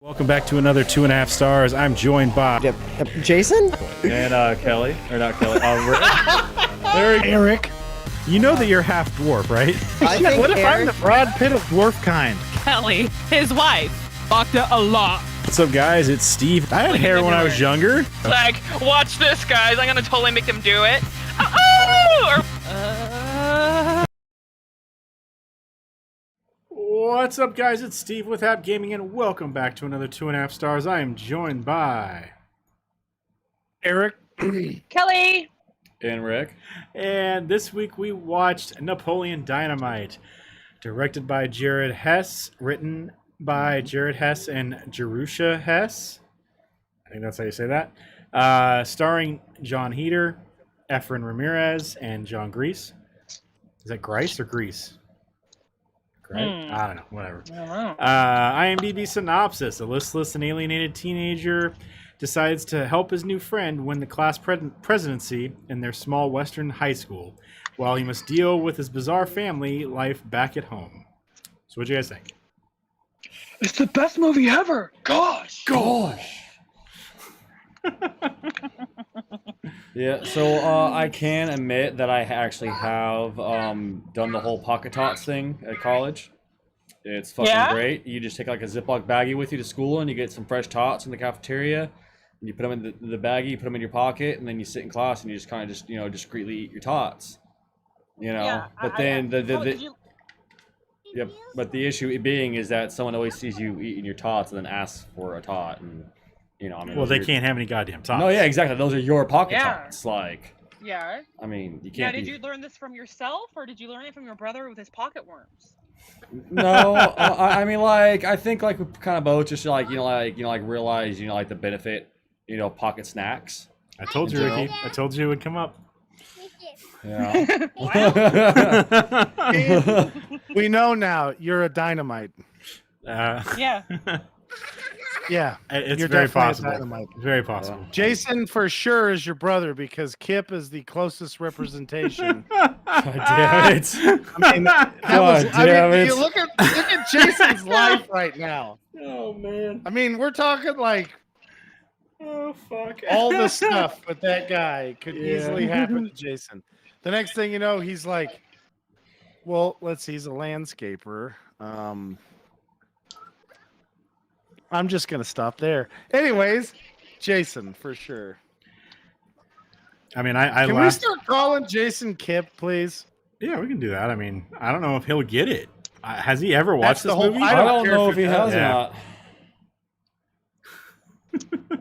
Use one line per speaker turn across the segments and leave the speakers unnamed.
Welcome back to another 2.5 stars. I'm joined by
Jason
and Kelly, or not Kelly,
Erik. You know that you're half dwarf, right?
I think
What if I'm
Erik,
the Brad Pitt of dwarf kind?
Kelly, his wife, fucked it a lot.
What's up, guys? It's Steve. I had hair when I was younger.
Like, watch this, guys. I'm gonna totally make them do it.
What's up, guys? It's Steve with App Gaming, and welcome back to another 2.5 stars. I am joined by
Erik.
Kelly.
and Rick.
And this week we watched Napoleon Dynamite, directed by Jared Hess, written by Jared Hess and Jerusha Hess. I think that's how you say that. Starring John Heder, Efren Ramirez, and John Grease. Is that Grice or Grease? Right? I don't know. Whatever.
I don't know.
IMDb synopsis: a listless and alienated teenager decides to help his new friend win the class presidency in their small western high school, while he must deal with his bizarre family life back at home. So, what do you guys think?
It's the best movie ever. Gosh.
Yeah, so I can admit that I actually have done the whole pocket tots thing at college. It's fucking great. You just take like a Ziploc baggie with you to school, and you get some fresh tots in the cafeteria, and you put them in the baggie, you put them in your pocket, and then you sit in class and you just kind of discreetly eat your tots. But then but the issue being is that someone always sees you eating your tots and then asks for a tot, and
Well, they can't have any goddamn tots.
No, yeah, exactly. Those are your pocket tots. Like,
Yeah.
I mean, you
Yeah,
can't.
did you learn this from yourself, or did you learn it from your brother with his pocket worms?
No, I mean, like, I think like we kind of both just realize the benefit, pocket snacks.
I told you, Ricky. I told you it would come up.
Yeah.
We know now you're a dynamite.
Yeah.
Yeah.
It's
you're
very
definitely a
possible.
dynamite.
Very possible.
Jason for sure is your brother because Kip is the closest representation.
God damn it.
I mean,
it.
you look at Jason's life right now.
Oh, man.
I mean, we're talking like
Oh, fuck.
all the stuff with that guy could easily happen to Jason. The next thing you know, he's like, well, let's see, he's a landscaper. I'm just going to stop there. Anyways, Jason, for sure.
I mean, I
Can we
laughed.
start calling Jason Kip, please?
Yeah, we can do that. I mean, I don't know if he'll get it. Has he ever watched
That's the
this
whole-
movie?
I
I
don't
don't
care
know
if
if he
it
has
does.
or
Yeah.
not.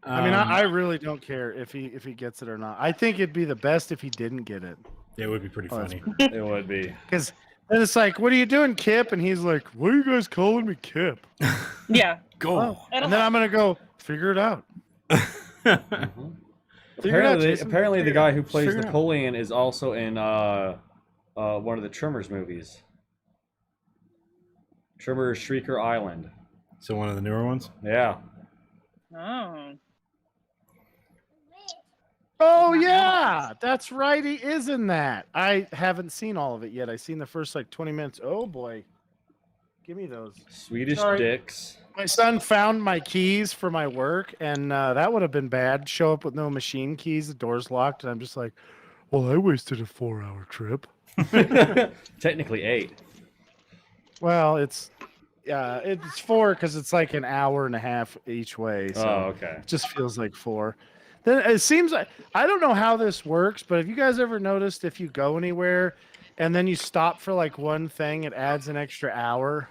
I mean, I really don't care if he gets it or not. I think it'd be the best if he didn't get it.
It would be pretty
Oh, that's
funny.
It would be.
Because then it's like, what are you doing, Kip? And he's like, why are you guys calling me Kip?
Yeah.
Go.
Oh. And then I'm going to go, figure it out. Figure it out,
Apparently,
Jason.
apparently the guy who plays
Figure it out.
Napoleon is also in one of the Trimmers movies. Trimmer Shrieker Island.
So one of the newer ones?
Yeah.
Oh.
Oh, yeah. That's right. He is in that. I haven't seen all of it yet. I've seen the first 20 minutes. Oh, boy. Give me those.
Swedish
Sorry.
Dicks.
My son found my keys for my work, and that would have been bad. Show up with no machine keys, the door's locked, and I'm just like, well, I wasted a 4-hour trip.
Technically 8.
Well, it's 4 because it's like an hour and a half each way. So
Oh, okay.
it just feels like 4. Then it seems like, I don't know how this works, but have you guys ever noticed if you go anywhere and then you stop for one thing, it adds an extra hour?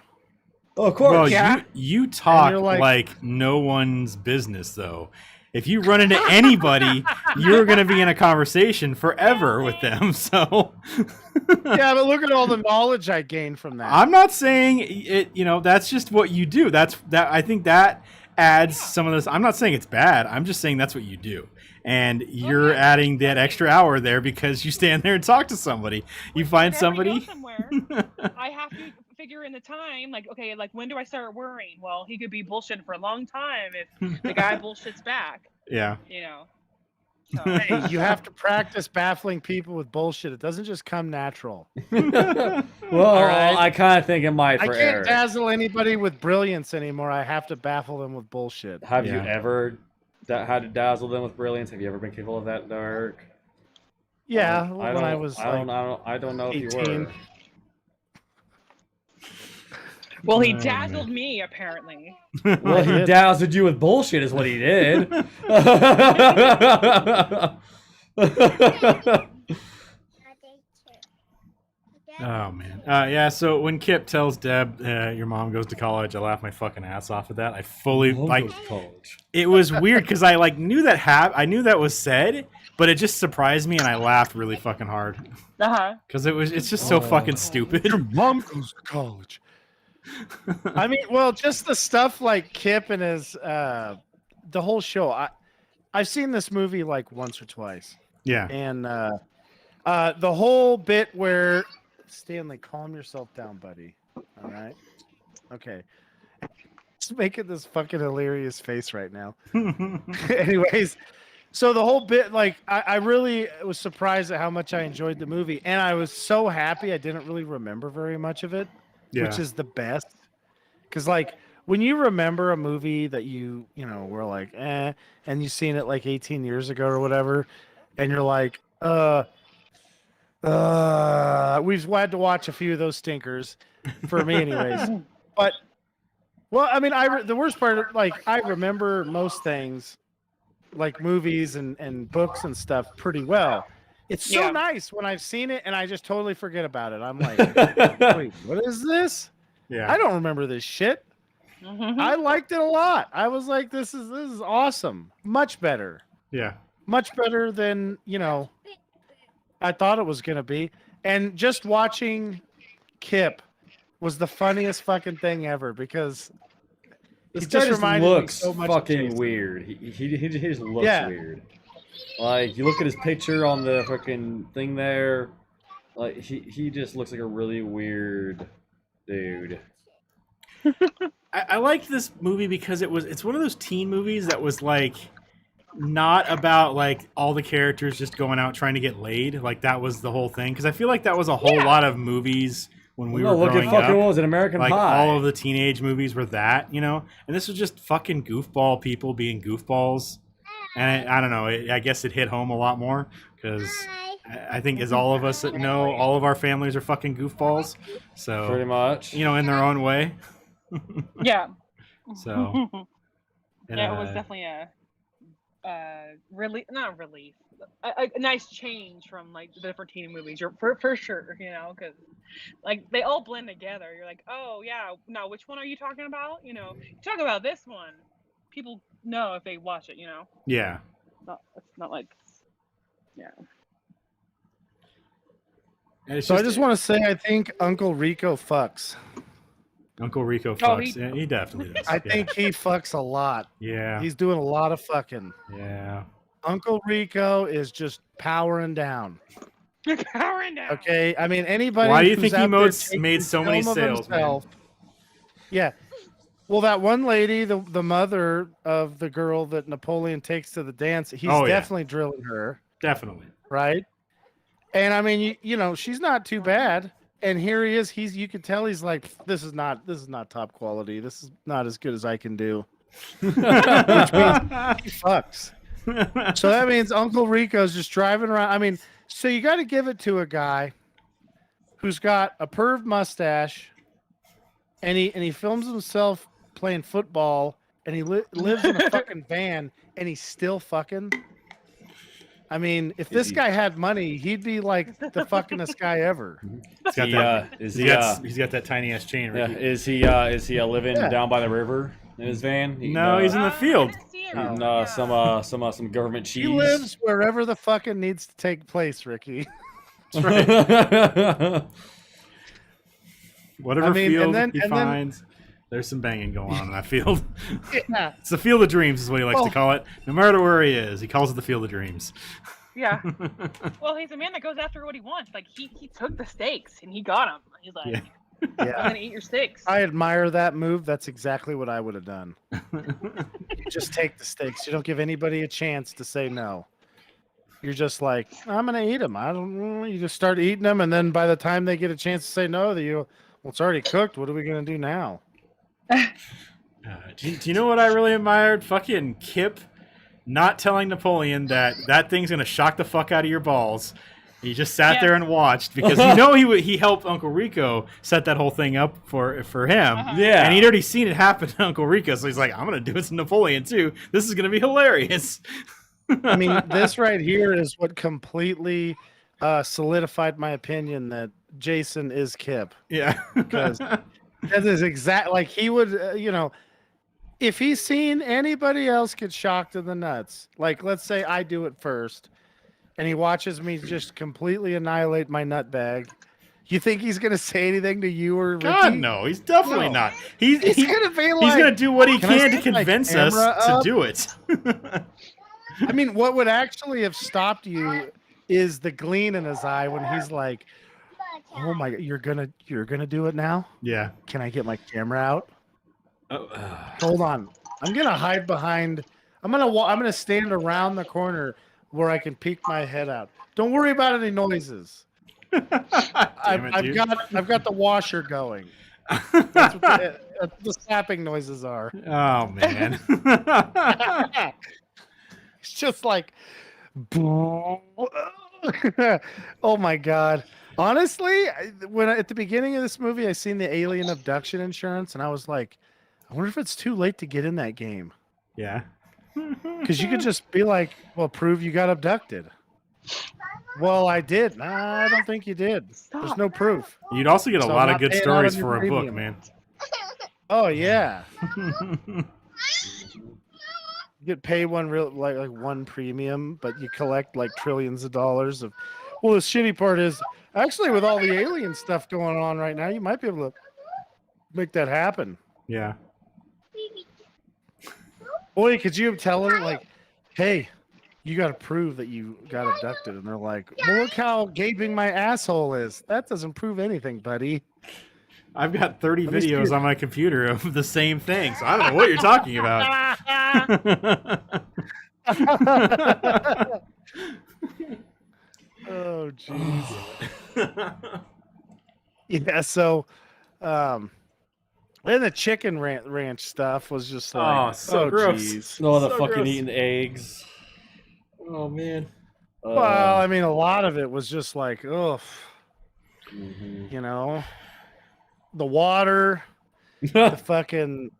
Oh, of course.
Well,
Yeah.
you talk
you're
like,
like-
no one's business, though. If you run into anybody, you're going to be in a conversation forever with them. So
Yeah, but look at all the knowledge I gained from that.
I'm not saying it, that's just what you do. I think that adds some of this. I'm not saying it's bad. I'm just saying that's what you do. And you're adding that extra hour there because you stand there and talk to somebody. You find
Whenever I
somebody.
go somewhere, I have to figure in the time, when do I start worrying? Well, he could be bullshitting for a long time if the guy bullshits back,
Yeah.
So.
Hey, you have to practice baffling people with bullshit. It doesn't just come natural.
Well,
right.
I kind of think it might
I
for
can't
Eric.
dazzle anybody with brilliance anymore. I have to baffle them with bullshit.
Have you
Yeah.
ever had to dazzle them with brilliance? Have you ever been capable of that, Eric?
Yeah,
I
when I
don't-
was
I don't know if you
18.
were.
Well, he
Oh,
dazzled me apparently.
Well, he
did.
dazzled you with bullshit, is what he did.
Oh man, yeah. So when Kip tells Deb, "Your mom goes to college," I laugh my fucking ass off at that. I fully like.
college.
It was weird because I like knew that I knew that was said, but it just surprised me, and I laughed really fucking hard because it's just so fucking stupid.
Your mom goes to college. I mean, well, just the stuff like Kip and his the whole show. I've seen this movie like once or twice,
Yeah,
and the whole bit where Stanley, calm yourself down, buddy. All right, okay. Just making this fucking hilarious face right now. Anyways, so the whole bit, like, I really was surprised at how much I enjoyed the movie, and I was so happy I didn't really remember very much of it, which
yeah.
is the best. Because, like, when you remember a movie that you know, were like, and you've seen it like 18 years ago or whatever, and you're like, we've had to watch a few of those stinkers for me, anyways. But, well, I mean, the worst part, like, I remember most things, like movies and books and stuff, pretty well. It's so
Yeah.
nice when I've seen it and I just totally forget about it. I'm like, wait, what is this?
Yeah.
I don't remember this shit.
Mhm.
I liked it a lot. I was like, this is awesome. Much better.
Yeah.
Much better than, you know, I thought it was going to be. And just watching Kip was the funniest fucking thing ever because
This
he
guy
just
just
reminded me
looks
so much of
fucking
Jason.
weird. He just looks
Yeah.
weird. Like, you look at his picture on the fucking thing there. Like, he just looks like a really weird dude.
I liked this movie because it's one of those teen movies that was like not about like all the characters just going out trying to get laid. Like that was the whole thing. Because I feel like that was a whole lot of movies when we were
look
growing
at fucking
up.
what was it, American
Like
Pie?
all of the teenage movies were that, you know. And this was just fucking goofball people being goofballs. And I don't know. I guess it hit home a lot more because I think as all of us that know, all of our families are fucking goofballs. So
Pretty much.
you know, in their own way.
Yeah.
So
Yeah, it was definitely a not relief, a nice change from like the different teen movies. For sure, you know, because like they all blend together. You're like, oh yeah, now which one are you talking about? You know, you talk about this one. People know if they watch it. You know,
yeah.
it's not like, yeah.
And it's
So I just want to say, I think Uncle Rico fucks.
Uncle Rico
Oh,
fucks. Yeah, he definitely does.
I think he fucks a lot.
Yeah.
He's doing a lot of fucking.
Yeah.
Uncle Rico is just powering down.
Powering down.
Okay, I mean anybody.
Why do you
who's
think he
out there
made
taking
so many
film of
sales, man?
himself- Yeah. Well, that one lady, the mother of the girl that Napoleon takes to the dance, he's
Oh, yeah.
definitely drilling her,
Definitely.
right? And I mean, you know, she's not too bad. And here he is. You could tell he's like, this is not top quality. This is not as good as I can do. Which means he fucks. So that means Uncle Rico's just driving around. I mean, so you got to give it to a guy who's got a perv mustache, and he films himself playing football, and he lives in a fucking van, and he's still fucking. I mean, if this guy had money, he'd be like the fuckingest guy ever.
He's got that. He's got that tiny ass chain.
Yeah,
Right?
is he living down by the river in his van?
No, he's in the field.
I didn't see him.
eating
Yeah.
some government cheese.
He lives wherever the fucking needs to take place, Ricky.
Whatever
I mean,
field
and
he
then-
finds, there's some banging going on in that field.
Yeah.
It's the field of dreams, is what he likes to
Oh.
call it. No matter where he is, he calls it the field of dreams.
Yeah. Well, he's a man that goes after what he wants. Like he took the stakes and he got them. He's like,
Yeah.
I'm
Yeah.
gonna eat your stakes.
I admire that move. That's exactly what I would have done. You just take the stakes. You don't give anybody a chance to say no. you're just like, I'm gonna eat them. I don't know. You just start eating them, and then by the time they get a chance to say no, well, it's already cooked. What are we gonna do now?
Do you know what I really admired? Fucking Kip not telling Napoleon that thing's gonna shock the fuck out of your balls. He just sat there and watched because he helped Uncle Rico set that whole thing up for him.
Yeah.
And he'd already seen it happen to Uncle Rico, so he's like, I'm gonna do it to Napoleon too. This is gonna be hilarious.
I mean, this right here is what completely solidified my opinion that Jason is Kip.
Yeah.
Because that is exact. Like he would, if he's seen anybody else get shocked in the nuts, like let's say I do it first, and he watches me just completely annihilate my nut bag, you think he's gonna say anything to you or Ricky?
God, no, he's definitely not. He's
gonna be like,
he's gonna do what he
"Can I
can to
set my
convince us
camera
to
up?"
do it.
I mean, what would actually have stopped you is the gleam in his eye when he's like, "Oh my, you're gonna do it now?
Yeah.
Can I get my camera out?
Oh,
Hold on, I'm gonna hide behind. I'm gonna stand around the corner where I can peek my head out. Don't worry about any noises. I've got the washer going. That's what the snapping noises are.
Oh man.
It's just like, oh my god. Honestly, at the beginning of this movie, I seen the alien abduction insurance, and I was like, I wonder if it's too late to get in that game.
Yeah.
Because you could just be like, well, prove you got abducted. Well, I did. Nah, I don't think you did. There's no proof.
You'd also get a
So I'm
lot of
not
good
paying out
stories
on your
for a book,
premium.
man.
Oh yeah. You get paid one like one premium, but you collect like trillions of dollars of. Well, the shitty part is actually with all the alien stuff going on right now, you might be able to make that happen.
Yeah.
Boy, could you tell her like, hey, you got to prove that you got abducted, and they're like, well, look how gaping my asshole is. That doesn't prove anything, buddy.
I've got 30
Let me see
videos
it.
on my computer of the same thing, so I don't know what you're talking about.
Oh, jeez. Yeah, so, and the chicken ranch stuff was just like,
Oh, so gross.
geez.
No, the
So
fucking
gross.
eating eggs.
Oh man.
Well, I mean, a lot of it was just like, ugh,
Mhm.
you know, the water, the fucking,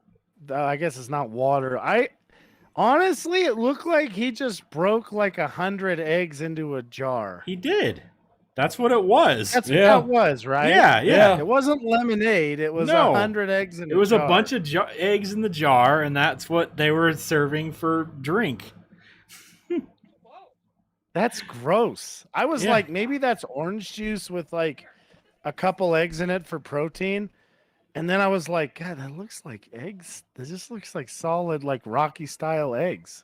I guess it's not water. Honestly, it looked like he just broke like 100 eggs into a jar.
He did. That's what it was.
That's
Yeah.
what that was, right?
Yeah.
Yeah.
It wasn't lemonade. It was
No.
100 eggs in
It was
jar.
a bunch of eggs in the jar, and that's what they were serving for drink.
That's gross. I was
Yeah.
like, maybe that's orange juice with like a couple eggs in it for protein. And then I was like, God, that looks like eggs. That just looks like solid, like Rocky style eggs.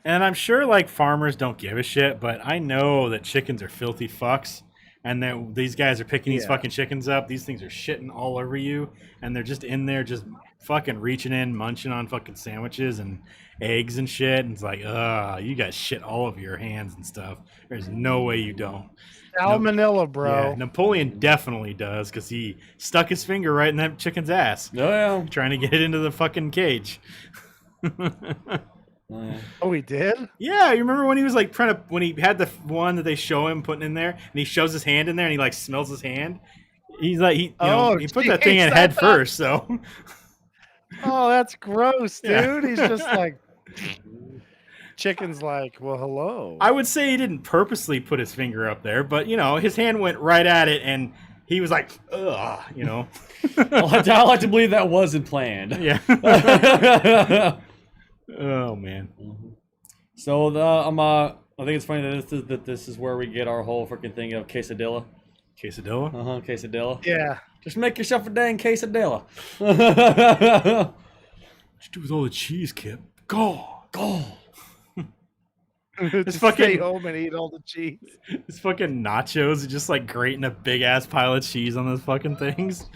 And I'm sure like farmers don't give a shit, but I know that chickens are filthy fucks, and that these guys are picking these
Yeah.
fucking chickens up. These things are shitting all over you, and they're just in there just fucking reaching in, munching on fucking sandwiches and eggs and shit. And it's like, you guys shit all over your hands and stuff. There's no way you don't.
Salmonella, bro.
Yeah, Napoleon definitely does, because he stuck his finger right in that chicken's ass,
Oh, yeah.
trying to get it into the fucking cage.
Oh, yeah.
Oh, he did?
Yeah, you remember when he was like trying to, when he had the one that they show him putting in there, and he shows his hand in there, and he like smells his hand. He's like, he put that thing in
jeez,
head
I thought-
first, so
Oh, that's gross, dude.
Yeah.
He's just like, chicken's like, well, hello.
I would say he didn't purposely put his finger up there, but his hand went right at it, and he was like, ugh,
I like to believe that wasn't planned.
yeah. Oh man.
So I think it's funny that this is where we get our whole freaking thing of quesadilla.
Quesadilla.
Quesadilla.
Yeah.
Just make yourself a dang quesadilla.
What you do with all the cheese, Kip? Go.
Just
fucking-
stay home and eat all the cheese.
His fucking nachos are just like grating a big ass pile of cheese on those fucking things.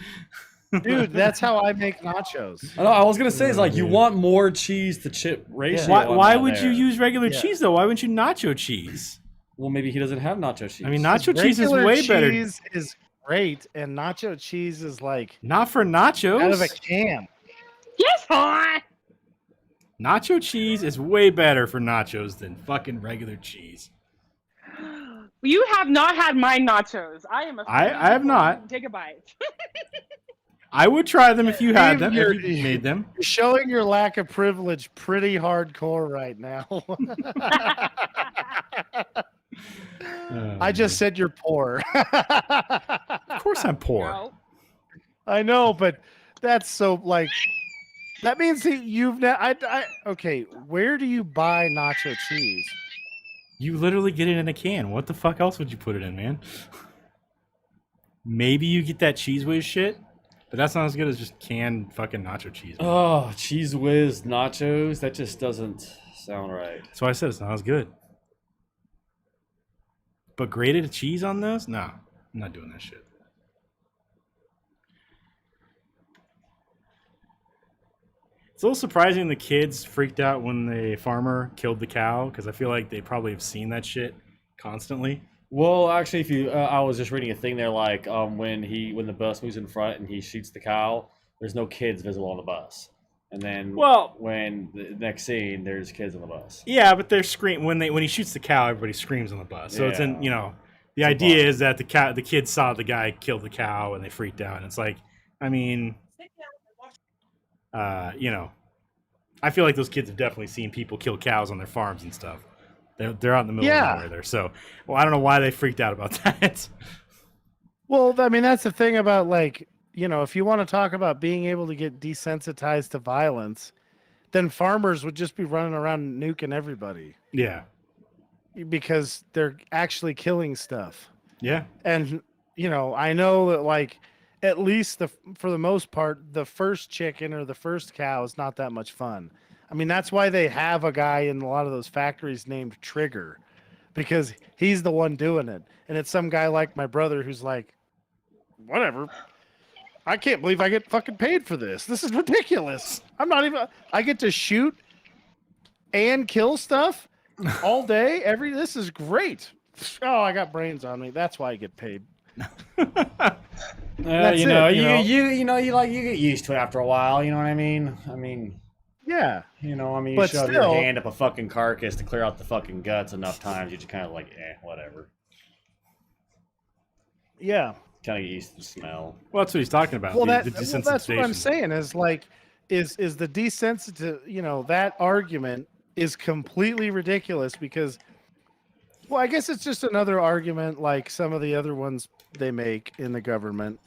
Dude, that's how I make nachos.
I know, I was gonna say it's like you want more cheese to chip ratio.
Why
on
why
that
would
there.
you use regular
Yeah.
cheese though? Why wouldn't you nacho cheese?
Well, maybe he doesn't have nacho cheese.
I mean, nacho cheese is
Regular
way better.
cheese is great, and nacho cheese is like
Not for nachos.
out of a can.
Yes, hon.
Nacho cheese is way better for nachos than fucking regular cheese.
You have not had my nachos. I am a
I have not.
Take a bite.
I would try them if you had them,
You're-
if you made them.
You're showing your lack of privilege pretty hardcore right now. I just said you're poor.
Of course I'm poor.
No.
I know, but that's so like that means that you've okay. Where do you buy nacho cheese?
You literally get it in a can. What the fuck else would you put it in, man? Maybe you get that Cheese Whiz shit, but that's not as good as just canned fucking nacho cheese. Man.
Oh, cheese whiz nachos. That just doesn't sound right.
That's why I said it's not as good. But grated cheese on those? No, I'm not doing that shit. It's a little surprising the kids freaked out when the farmer killed the cow, because I feel like they probably have seen that shit constantly.
Well, actually, if you, I was just reading a thing there, like when the bus moves in front and he shoots the cow, there's no kids visible on the bus, and then when the next scene, there's kids on the bus.
Yeah, but they're when he shoots the cow, everybody screams on the bus. So it's in the idea is that the kids saw the guy kill the cow and they freaked out. And it's like, I mean, I feel like those kids have definitely seen people kill cows on their farms and stuff. They're out in the middle of nowhere there. So, well, I don't know why they freaked out about that.
Well, I mean, that's the thing about like, if you want to talk about being able to get desensitized to violence, then farmers would just be running around nuking everybody.
Yeah.
Because they're actually killing stuff.
Yeah.
And, I know that like, at least for the most part, the first chicken or the first cow is not that much fun. I mean, that's why they have a guy in a lot of those factories named Trigger, because he's the one doing it. And it's some guy like my brother who's like, whatever. I can't believe I get fucking paid for this. This is ridiculous. I get to shoot and kill stuff all day. This is great. Oh, I got brains on me. That's why I get paid.
You get used to it after a while. You know what I mean?
Yeah.
You
But
shove
still,
your hand up a fucking carcass to clear out the fucking guts enough times, you just kind of like, whatever.
Yeah.
Kind of get used to the smell.
Well, that's what he's talking about.
Well,
the
that's what I'm saying is like, is the desensitive, that argument is completely ridiculous because, well, I guess it's just another argument like some of the other ones they make in the government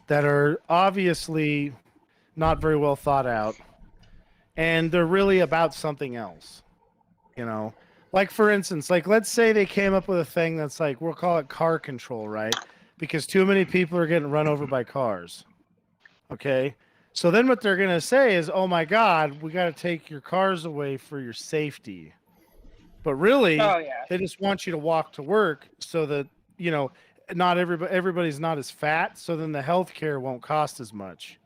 that are obviously not very well thought out. And they're really about something else, Like, for instance, like, let's say they came up with a thing that's like, we'll call it car control, right? Because too many people are getting run over by cars. Okay? So then what they're going to say is, oh, my God, we got to take your cars away for your safety. But really, they just want you to walk to work so that, not everybody's not as fat. So then the healthcare won't cost as much.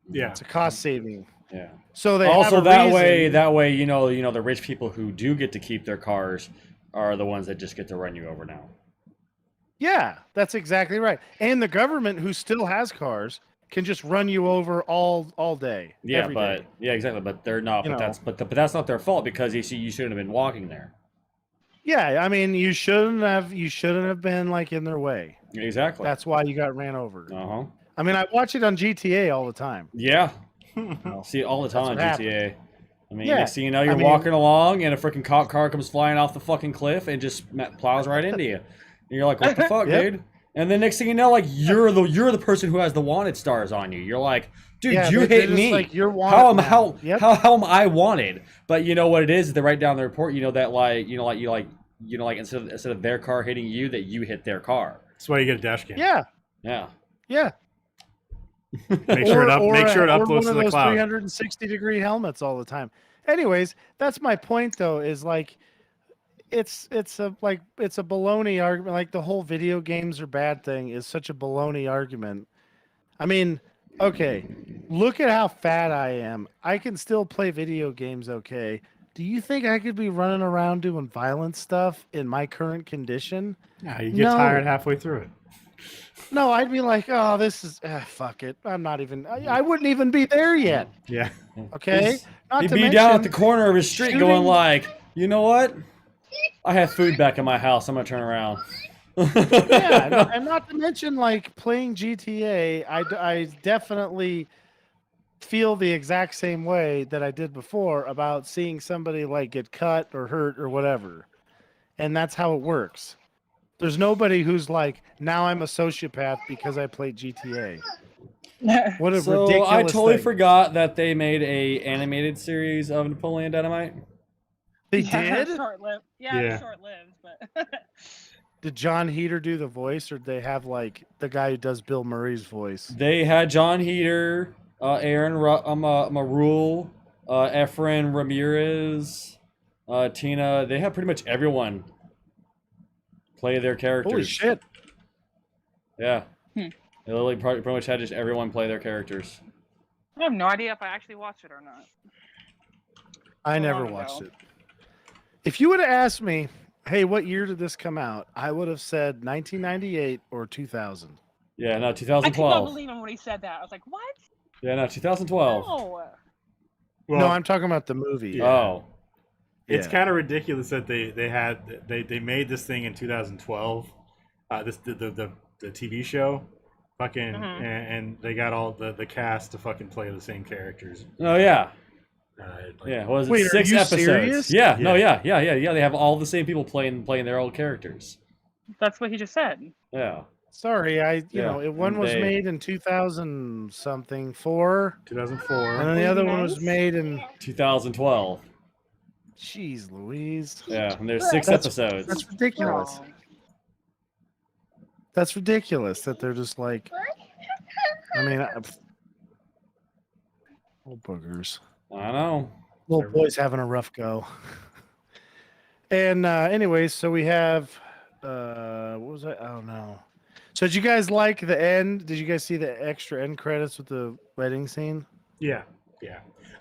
Yeah.
It's a cost saving.
Yeah.
So they
also
have a
that
reason.
way, the rich people who do get to keep their cars are the ones that just get to run you over now.
Yeah, that's exactly right. And the government, who still has cars, can just run you over all day.
Yeah,
day.
Yeah, exactly. But they're not. But that's not their fault because you shouldn't have been walking there.
Yeah, I mean, you shouldn't have been like in their way.
Exactly.
That's why you got ran over.
Uh-huh.
I mean, I watch it on GTA all the time.
Yeah. See it all the time on GTA. I mean,
Yeah.
next thing you know, you're walking along and a freaking cop car comes flying off the fucking cliff and just plows right into you. And you're like, what the fuck,
Yep.
dude? And then next thing you know, like you're the person who has the wanted stars on you. You're like, dude, you hit me.
Like, you're wanted
how am I wanted? But you know what it is? They write down the report. Instead of their car hitting you, that you hit their car.
That's why you get a dash cam.
Yeah.
Yeah.
Yeah.
Make sure it uploads to the cloud.
360-degree helmets all the time. Anyways, that's my point though, is like it's a baloney argument. Like the whole video games are bad thing is such a baloney argument. I mean, okay, look at how fat I am. I can still play video games okay. Do you think I could be running around doing violent stuff in my current condition?
Yeah, you get tired halfway through it.
No, I'd be like, oh, this is fuck it. I'm not even. I wouldn't even be there yet.
Yeah.
Okay. Not
He'd
to
be
mention,
down at the corner of his street
shooting-
going like, you know what? I have food back in my house. I'm gonna turn around.
Yeah, and not to mention like playing GTA. I definitely feel the exact same way that I did before about seeing somebody like get cut or hurt or whatever, and that's how it works. There's nobody who's like, now I'm a sociopath because I played GTA. What a
So
ridiculous
I totally
thing.
forgot that they made a animated series of Napoleon Dynamite.
They did?
Short-lived. Yeah,
Yeah.
short-lived, but
Did John Heater do the voice, or did they have like the guy who does Bill Murray's voice?
They had John Heater, Aaron Marul, Efren Ramirez, Tina. They had pretty much everyone play their characters.
Holy shit.
Yeah.
Hmm.
They literally pretty much had just everyone play their characters.
I have no idea if I actually watched it or not.
I
So
never
long
watched
ago.
it. If you would have asked me, hey, what year did this come out? I would have said 1998 or 2000.
Yeah, no,
I could not
2012.
believe him when he said that. I was like, what?
Yeah, no, 2012.
No.
Well,
No, I'm talking about the movie.
Yeah.
Oh.
it's
Yeah.
kind of ridiculous that they made this thing in 2012. The TV show, fucking,
Mhm.
and they got all the cast to fucking play the same characters.
Oh, yeah.
Like,
Yeah, what was it?
Wait, are
6
you
episodes.
serious?
Yeah, no,
Yeah.
yeah. They have all the same people playing their old characters.
That's what he just said.
Yeah.
Sorry, you
Yeah,
know, one
and
was
they-
made in 2000 something 4,
2004.
and then the other one was made in
2012.
Jeez Louise.
Yeah, and there's 6
That's-
Episodes.
That's ridiculous.
Oh.
That's ridiculous that they're just like, I mean, oh boogers.
I know.
Little boy's having a rough go. And anyways, so we have what was that? Oh no. So did you guys like the end? Did you guys see the extra end credits with the wedding scene?
Yeah.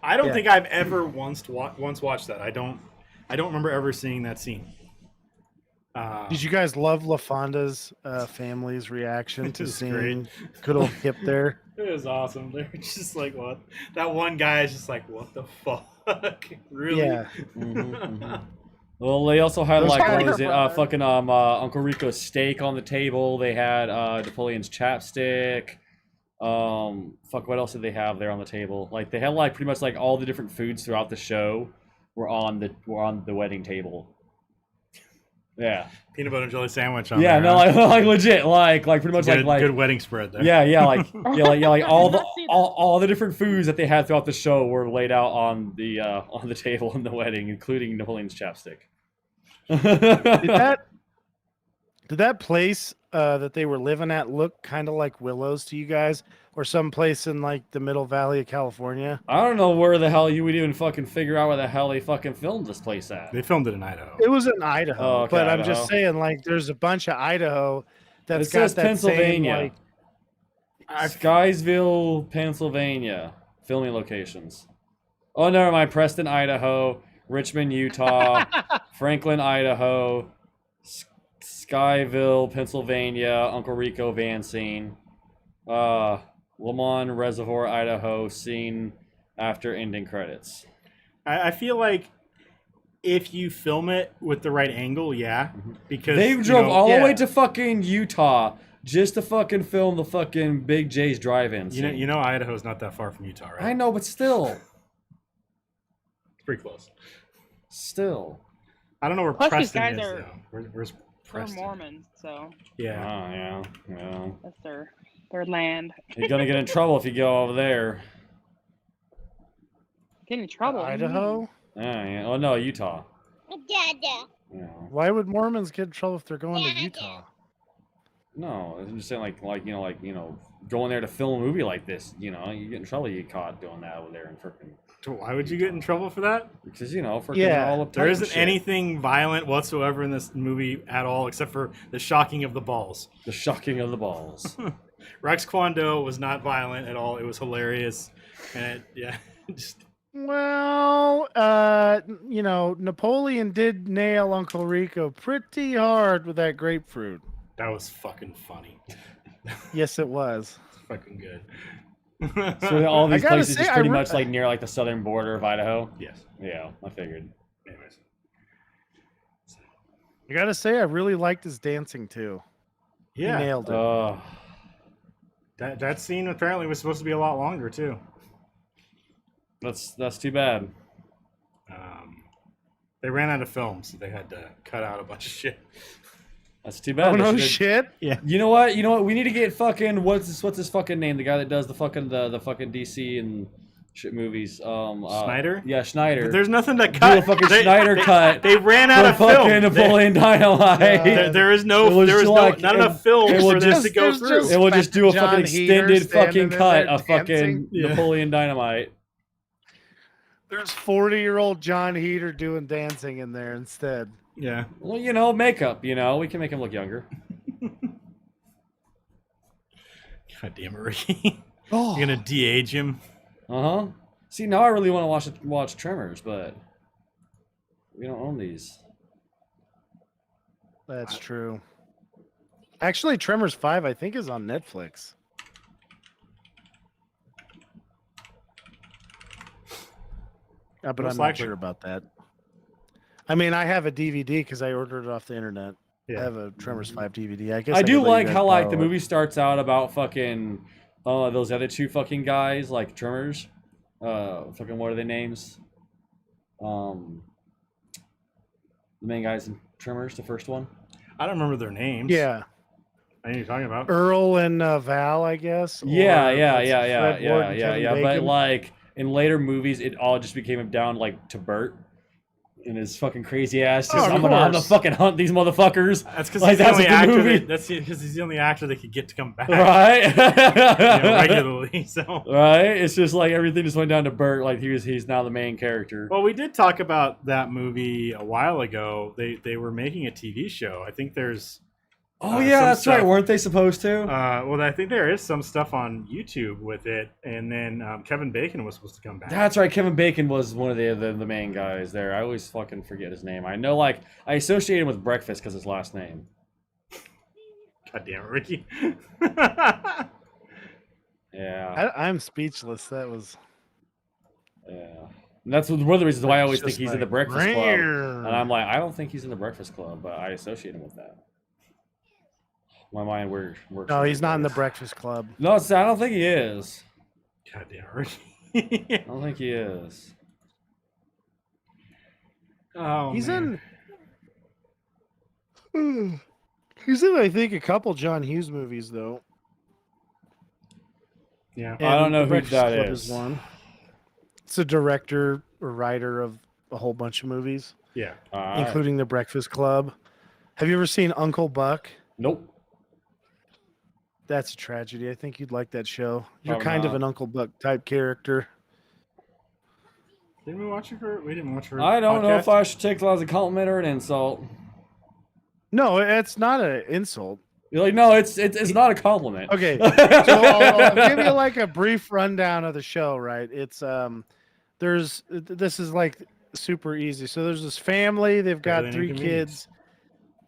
I don't
Yeah.
think I've ever once watched that. I don't remember ever seeing that scene.
Did you guys love LaFonda's family's reaction
It
to
was
seeing good old Hip there?
It was awesome. They're just like, what? That one guy is just like, what the fuck? Really?
Yeah.
Well, they also had
Those
like
guys
what was
are
it?
brothers.
Fucking Uncle Rico's steak on the table. They had Napoleon's chapstick. Fuck, what else did they have there on the table? Like they had like pretty much like all the different foods throughout the show were on the wedding table. Yeah.
Peanut butter and jelly sandwich on
Yeah,
there.
no,
huh?
like legit, like pretty much
good,
like
good wedding spread there.
yeah, like all
did not see that.
all the different foods that they had throughout the show were laid out on the table in the wedding, including Napoleon's chapstick.
Did that place that they were living at look kind of like Willows to you guys, or some place in like the Middle Valley of California?
I don't know where the hell you would even fucking figure out where the hell they fucking filmed this place at.
They filmed it in Idaho.
It was in Idaho,
Oh, okay,
but I'm
Idaho.
just saying, like, there's a bunch of Idaho that's
It
got
says
that
Pennsylvania.
same, like,
Skysville, Pennsylvania, filming locations. Oh, never mind. Preston, Idaho, Richmond, Utah, Franklin, Idaho, Skyville, Pennsylvania, Uncle Rico van scene, Lamont Reservoir, Idaho, scene after ending credits.
I feel like if you film it with the right angle, yeah, because
They
you
drove
know-
all
yeah.
the way to fucking Utah just to fucking film the fucking Big J's drive-in
You know,
scene.
you know, Idaho's not that far from Utah, right?
I know, but still.
It's pretty close.
Still.
I don't know where
Plus, these
Preston
guys
is
are-
though. Where's
They're
Preston?
Mormons, so
Yeah.
Yeah.
that's their land.
You're gonna get in trouble if you go over there.
Get in trouble.
Idaho.
Yeah. Oh no, Utah. Yeah.
Why would Mormons get in trouble if they're going to Utah?
No, I'm just saying, going there to film a movie like this, you get in trouble. You get caught doing that over there in freaking.
Why would you get in trouble for that?
Because freaking
Yeah.
all up.
There isn't anything violent whatsoever in this movie at all, except for the shocking of the balls.
The shocking of the balls.
Rex Kwon Do was not violent at all. It was hilarious, and just
Well, Napoleon did nail Uncle Rico pretty hard with that grapefruit.
That was fucking funny.
Yes, it was.
It's fucking good.
So all these
gotta
places
say,
just pretty much like near like the southern border of Idaho.
Yes.
Yeah, I figured.
Anyways.
I gotta say, I really liked his dancing too.
Yeah.
He nailed it.
That scene apparently was supposed to be a lot longer too.
That's too bad.
They ran out of film, so they had to cut out a bunch of shit.
That's too bad.
Oh
They
no
should've-
shit!
Yeah.
You know what? We need to get fucking what's his fucking name? The guy that does the fucking DC and shit movies.
Schneider?
Yeah, Schneider.
There's nothing to
Do
cut.
a fucking Schneider cut.
They ran out of
for
film.
fucking Napoleon Dynamite.
There is
It
no.
was
There is
just
no.
like-
Not enough film
it
for
was
this
just-
to go
there's
through.
just-
It will just do a
John
fucking
Heater
extended fucking
standing in
cut
there
of fucking
dancing.
Yeah.
Napoleon Dynamite.
There's 40-year-old John Heater doing dancing in there instead.
Yeah.
Well, makeup. We can make him look younger.
God damn it, Ricky.
Oh,
You're gonna de-age him.
See, now I really want to watch Tremors, but we don't own these.
that's true. Actually, Tremors 5, I think, is on Netflix. But
Most
I'm
likely.
not sure about that. I mean, I have a DVD because I ordered it off the internet.
Yeah.
I have a Tremors 5 DVD. I guess
I do
could let you
like
guys
how like the
borrow it.
movie starts out about fucking those other two fucking guys like Tremors. Fucking what are their names? The main guys in Tremors, the first one.
I don't remember their names.
Yeah,
I know who you're talking about.
Earl and Val, I guess.
Yeah.
or it's Fred Ward and Kevin
But
Bacon.
like in later movies, it all just became down like to Bert and his fucking crazy ass. Just,
of
I'm gonna
course.
fucking hunt these motherfuckers.
That's because
Like,
he's the
that's
only
what the
actor.
movie-
That's because he's the only actor that could get to come back
Right?
regularly. So.
Right? It's just like everything just went down to Bert. Like he's now the main character.
Well, we did talk about that movie a while ago. They were making a TV show. I think there's.
Oh
some
yeah, that's
stuff.
right. Weren't they supposed to?
Well, I think there is some stuff on YouTube with it, and then Kevin Bacon was supposed to come back.
That's right. Kevin Bacon was one of the main guys there. I always fucking forget his name. I know, like, I associate him with breakfast because his last name.
God damn it, Ricky.
Yeah,
I'm speechless. That was.
yeah. And that's one of the reasons why I always
It's
think
just
he's in
like,
the Breakfast Club.
"Rrrr."
And I'm like, I don't think he's in the Breakfast Club, but I associate him with that. My mind works.
No, he's not in the
ways.
Breakfast Club.
No, I don't think he is.
God damn it, Ricky.
I don't think he is.
Oh,
He's
man.
in. He's in, I think, a couple John Hughes movies though.
Yeah.
I don't
And
know
The
who
Breakfast
that
Club
is.
one. It's a director or writer of a whole bunch of movies,
Yeah.
including The Breakfast Club. Have you ever seen Uncle Buck?
Nope.
That's a tragedy. I think you'd like that show. You're
Probably
kind of
not.
an Uncle Buck type character.
Didn't we watch it for? We didn't watch it for.
I don't know
podcast?
if I should take that as a compliment or an insult.
No, it's not an insult.
You're like, no, it's not a compliment.
Okay, so I'll give you like a brief rundown of the show. Right? It's this is like super easy. So there's this family. They've got
Better than
3
inconvenience.
kids,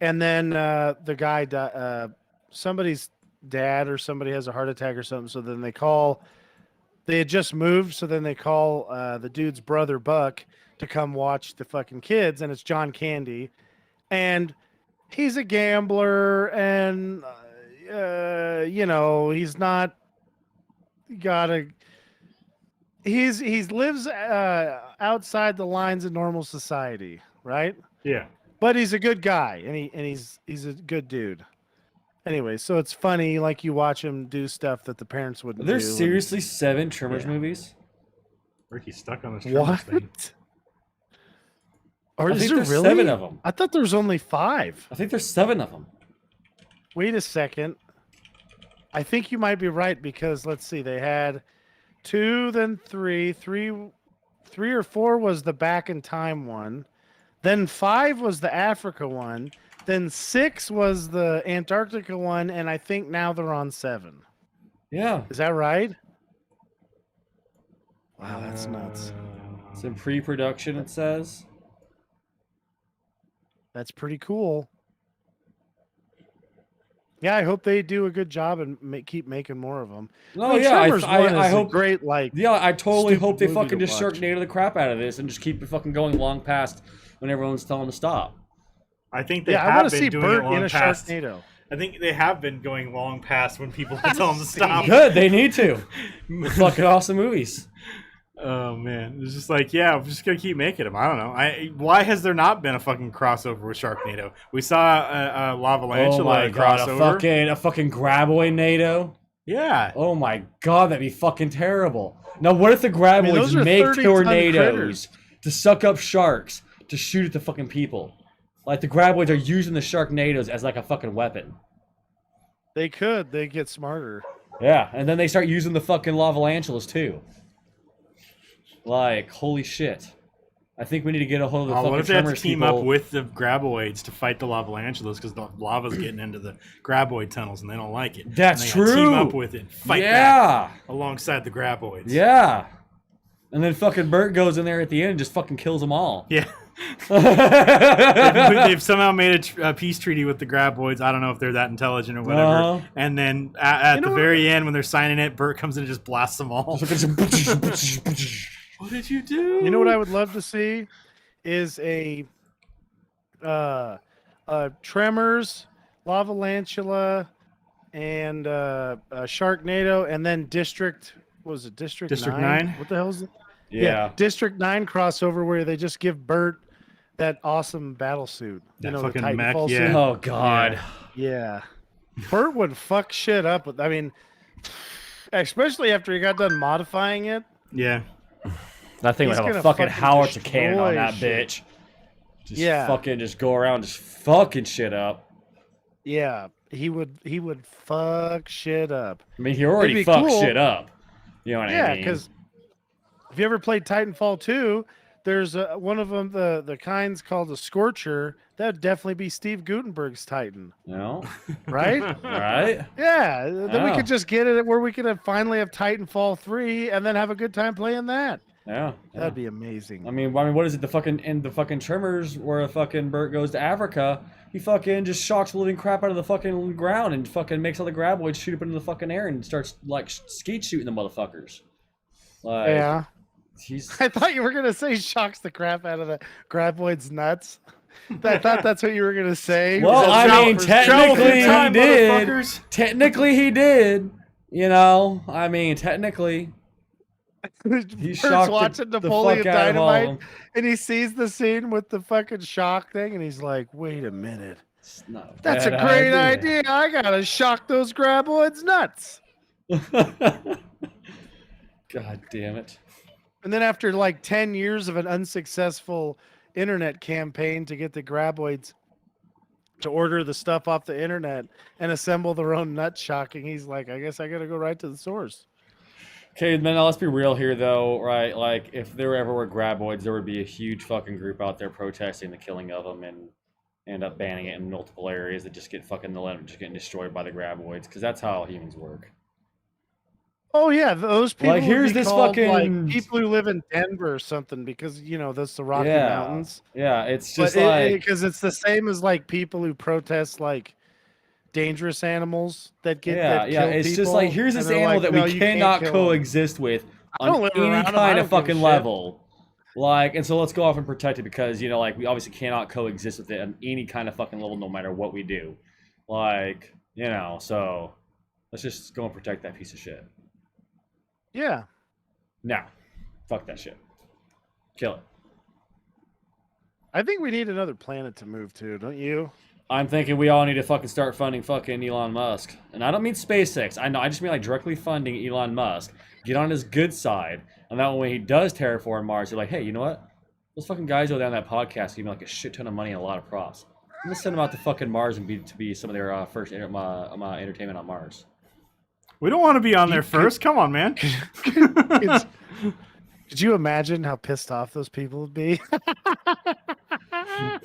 and then the guy, somebody's dad or somebody has a heart attack or something. So then they call. They had just moved, so then they call the dude's brother Buck to come watch the fucking kids, and it's John Candy, and he's a gambler, and he's not got a. He lives outside the lines of normal society, right?
Yeah.
But he's a good guy, and he's a good dude. Anyway, so it's funny, like you watch him do stuff that the parents wouldn't do.
There's
and-
seriously 7 Tremors
Yeah.
movies.
Ricky's stuck on this Tremors thing.
What? Or
I
is
think
there
there's
really
7 of them.
I thought there was only 5.
I think there's 7 of them.
Wait a second. I think you might be right because let's see, they had 2, then 3 or 4 was the Back in Time one, then 5 was the Africa one, then 6 was the Antarctica one, and I think now they're on 7.
Yeah.
Is that right? Wow, that's nuts.
It's in pre-production, it says.
That's pretty cool. Yeah, I hope they do a good job and keep making more of them.
No,
mean,
yeah,
Tremors 1
I
is
hope.
a great, like,
Yeah, I totally
stupid
hope they
movie
fucking
to
just
watch.
Sharknado the crap out of this and just keep it fucking going long past when everyone's telling them to stop.
I think they
yeah, I
have
want to
been
see
doing
Bert
it long
in a
past.
Sharknado.
I think they have been going long past when people tell them to stop.
Good, they need to. They're fucking awesome movies.
Oh man, it's just like, yeah, we're just gonna keep making them. I don't know. Why has there not been a fucking crossover with Sharknado? We saw a Lava-Lantula
Oh my god,
crossover.
a fucking Graboid NATO.
Yeah.
Oh my god, that'd be fucking terrible. Now, what if the Graboids
those are
make
30-ton
tornadoes
critters.
to suck up sharks to shoot at the fucking people? Like the Graboids are using the Sharknadoes as like a fucking weapon.
They could. They get smarter.
Yeah, and then they start using the fucking Lava-Lantulas too. Like, holy shit. I think we need to get a hold of the fucking
what if they have to
Tremors
team
people.
up with the Graboids to fight the Lava-Lantulas because the lava's getting into the Graboid tunnels and they don't like it.
That's
and they gotta Team
true.
up with it, and fight
Yeah.
back alongside the Graboids.
Yeah. And then fucking Bert goes in there at the end and just fucking kills them all.
Yeah. They've somehow made a peace treaty with the Graboids. I don't know if they're that intelligent or whatever.
Uh-huh.
And then at the very end, when they're signing it, Bert comes in and just blasts them all. What did you do?
You know what I would love to see is a Tremors, Lava-Lantula, and Sharknado, and then District. What was it? District 9? What the hell is it?
Yeah.
District 9 crossover where they just give Bert that awesome battle suit.
That
the
fucking mech,
Titanfall
yeah.
suit.
Oh god.
Yeah. Bert would fuck shit up. I mean, especially after he got done modifying it.
Yeah.
That thing would
He's
have a
gonna
fucking
fucking
howitzer cannon on
destroy
that
shit.
bitch. Just
Yeah.
fucking just go around just fucking shit up.
Yeah, he would fuck shit up.
I mean, he already
be
fucked
cool.
shit up. You know what I
Yeah,
mean?
because if you ever played Titanfall 2, there's one of them, the kind's called a Scorcher. That would definitely be Steve Gutenberg's Titan,
No?
right?
Alright.
Yeah, then we
Oh.
could just get it where we could finally have Titanfall 3 and then have a good time playing that.
Yeah.
That'd be amazing.
I mean, what is it? The fucking in the fucking Tremors where fucking Bert goes to Africa, he fucking just shocks the living crap out of the fucking ground and fucking makes all the Graboids shoot up into the fucking air and starts like skeet shooting the motherfuckers. Like,
Yeah.
he's
I thought you were gonna say shocks the crap out of the Graboid's nuts. I thought that's what you were gonna say.
Well,
Because
I
travel
mean,
for-
technically
time,
he did.
motherfuckers.
Technically he did. You know, I mean, technically. He
Bert's
shocked
watching
the
Napoleon
fuck out of all of
Dynamite,
them.
and he sees the scene with the fucking shock thing, and he's like, "Wait a minute,
It's not
that's a
bad
great idea. I gotta shock those Graboids nuts."
God damn it.
And then after like 10 years of an unsuccessful internet campaign to get the Graboids to order the stuff off the internet and assemble their own nut shocking, he's like, I guess I gotta go right to the source.
Okay, then let's be real here, though, right? Like, if there ever were Graboids, there would be a huge fucking group out there protesting the killing of them and end up banning it in multiple areas that just get fucking the land just getting destroyed by the Graboids, because that's how humans work.
Oh yeah, those people.
Like,
would
here's
be
this
called,
fucking-
like, people who live in Denver or something because that's the Rocky
Yeah.
Mountains.
Yeah, it's just
But
like
because it's the same as like people who protest like dangerous animals that get
yeah,
that
yeah.
kill
It's just
people,
like here's
and
this
they're
animal
like,
that
"No,
we
you can't
cannot
kill 'em."
coexist with
I don't
on
live
any
around 'em, I
kind
don't
of
give a
fucking
shit.
level. Like, and so let's go off and protect it because we obviously cannot coexist with it on any kind of fucking level, no matter what we do. Like, so let's just go and protect that piece of shit.
Yeah,
No, fuck that shit. Kill it.
I think we need another planet to move to, don't you?
I'm thinking we all need to fucking start funding fucking Elon Musk. And I don't mean SpaceX. I just mean like directly funding Elon Musk. Get on his good side. And that way when he does terraform Mars, you're like, hey, you know what? Those fucking guys over there on that podcast give me like a shit ton of money and a lot of props. I'm gonna send them out to fucking Mars and be some of their first entertainment on Mars.
We don't want to be on there first. Come on, man.
Could you imagine how pissed off those people would be?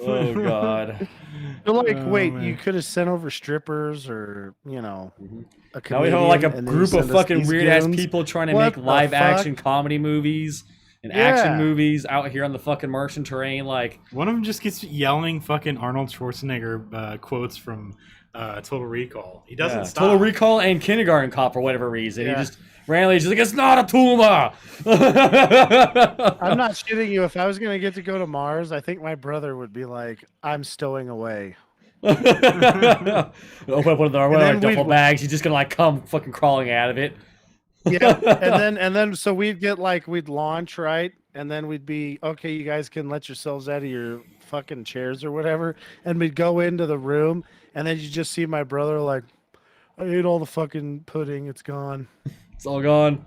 Oh god.
They're like,
Oh,
wait,
man.
you could have sent over strippers or a
Now we
comedian,
have like a
and then you
group of
send us
fucking
these
weird ass
goons?
people trying to
What
make
the
live
fuck?
action comedy movies. in action
Yeah.
movies out here on the fucking Martian terrain. Like,
One of them just gets yelling fucking Arnold Schwarzenegger quotes from Total Recall. He doesn't stop.
Total Recall and Kindergarten Cop for whatever reason.
Yeah.
He just randomly just like, it's not a tumor.
I'm not shitting you. If I was gonna get to go to Mars, I think my brother would be like, "I'm stowing away."
Open up one of the
then
duffel
we'd-
bags. He's just gonna like come fucking crawling out of it.
Yeah, and then so we'd get like we'd launch right, and then we'd be okay. You guys can let yourselves out of your fucking chairs or whatever, and we'd go into the room, and then you just see my brother like, I ate all the fucking pudding. It's gone.
It's all gone.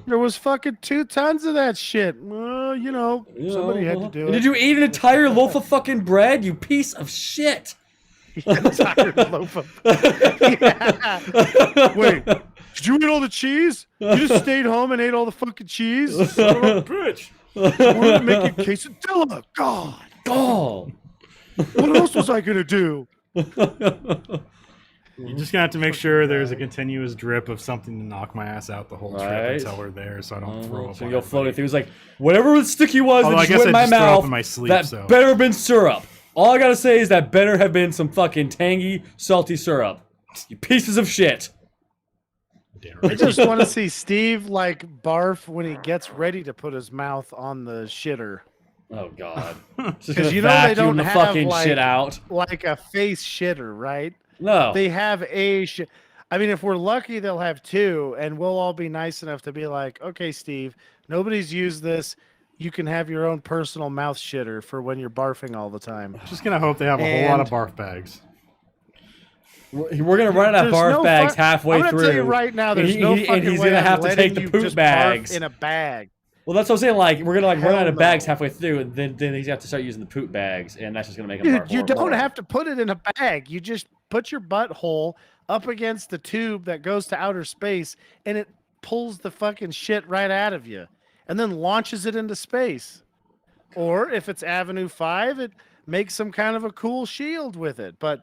There was fucking 2 tons of that shit. You know, somebody had to do
And
it.
did you eat an entire loaf of fucking bread? You piece of shit.
Entire loaf of- Yeah. Wait, did you eat all the cheese? You just stayed home and ate all the fucking cheese?
Son of a bitch.
We're making quesadilla. God,
Oh.
what else was I gonna do?
You're just gonna have to make sure there's a continuous drip of something to knock my ass out the whole trip
Right.
until we're there, so I don't throw up.
So
on
you'll float
everybody.
it through. It's like, whatever the sticky was
Although I
that
guess
just went in
I
my
just throw up
mouth,
in my sleep,
that
so.
better have been syrup. All I gotta say is that better have been some fucking tangy, salty syrup. You pieces of shit.
Damn
I
right.
just want to see Steve like barf when he gets ready to put his mouth on the shitter,
Oh god. Just
'Cause
gonna
you know they
vacuum
don't
the
have,
fucking
like-
shit out.
like a face shitter, right?
No.
They have a shit. I mean, if we're lucky, they'll have 2, and we'll all be nice enough to be like, okay, Steve, nobody's used this. You can have your own personal mouth shitter for when you're barfing all the time.
Just gonna hope they have a whole lot of
And-
barf bags.
We're gonna run out of
There's
barf
no
bags
fu-
halfway
I'm gonna
through.
tell you right now, there's
And
no
he-
fucking
and he's
way
gonna
I'm
have to take
letting
the
you
poop
just
bags.
barf in a bag.
Well, that's what I'm saying. Like, we're gonna like run
Hell
out of bags
no.
halfway through, and then he's have to start using the poop bags, and that's just gonna make him barf
Dude, you
more and
don't
more.
have to put it in a bag. You just put your butthole up against the tube that goes to outer space, and it pulls the fucking shit right out of you, and then launches it into space. Or if it's Avenue 5, it makes some kind of a cool shield with it. But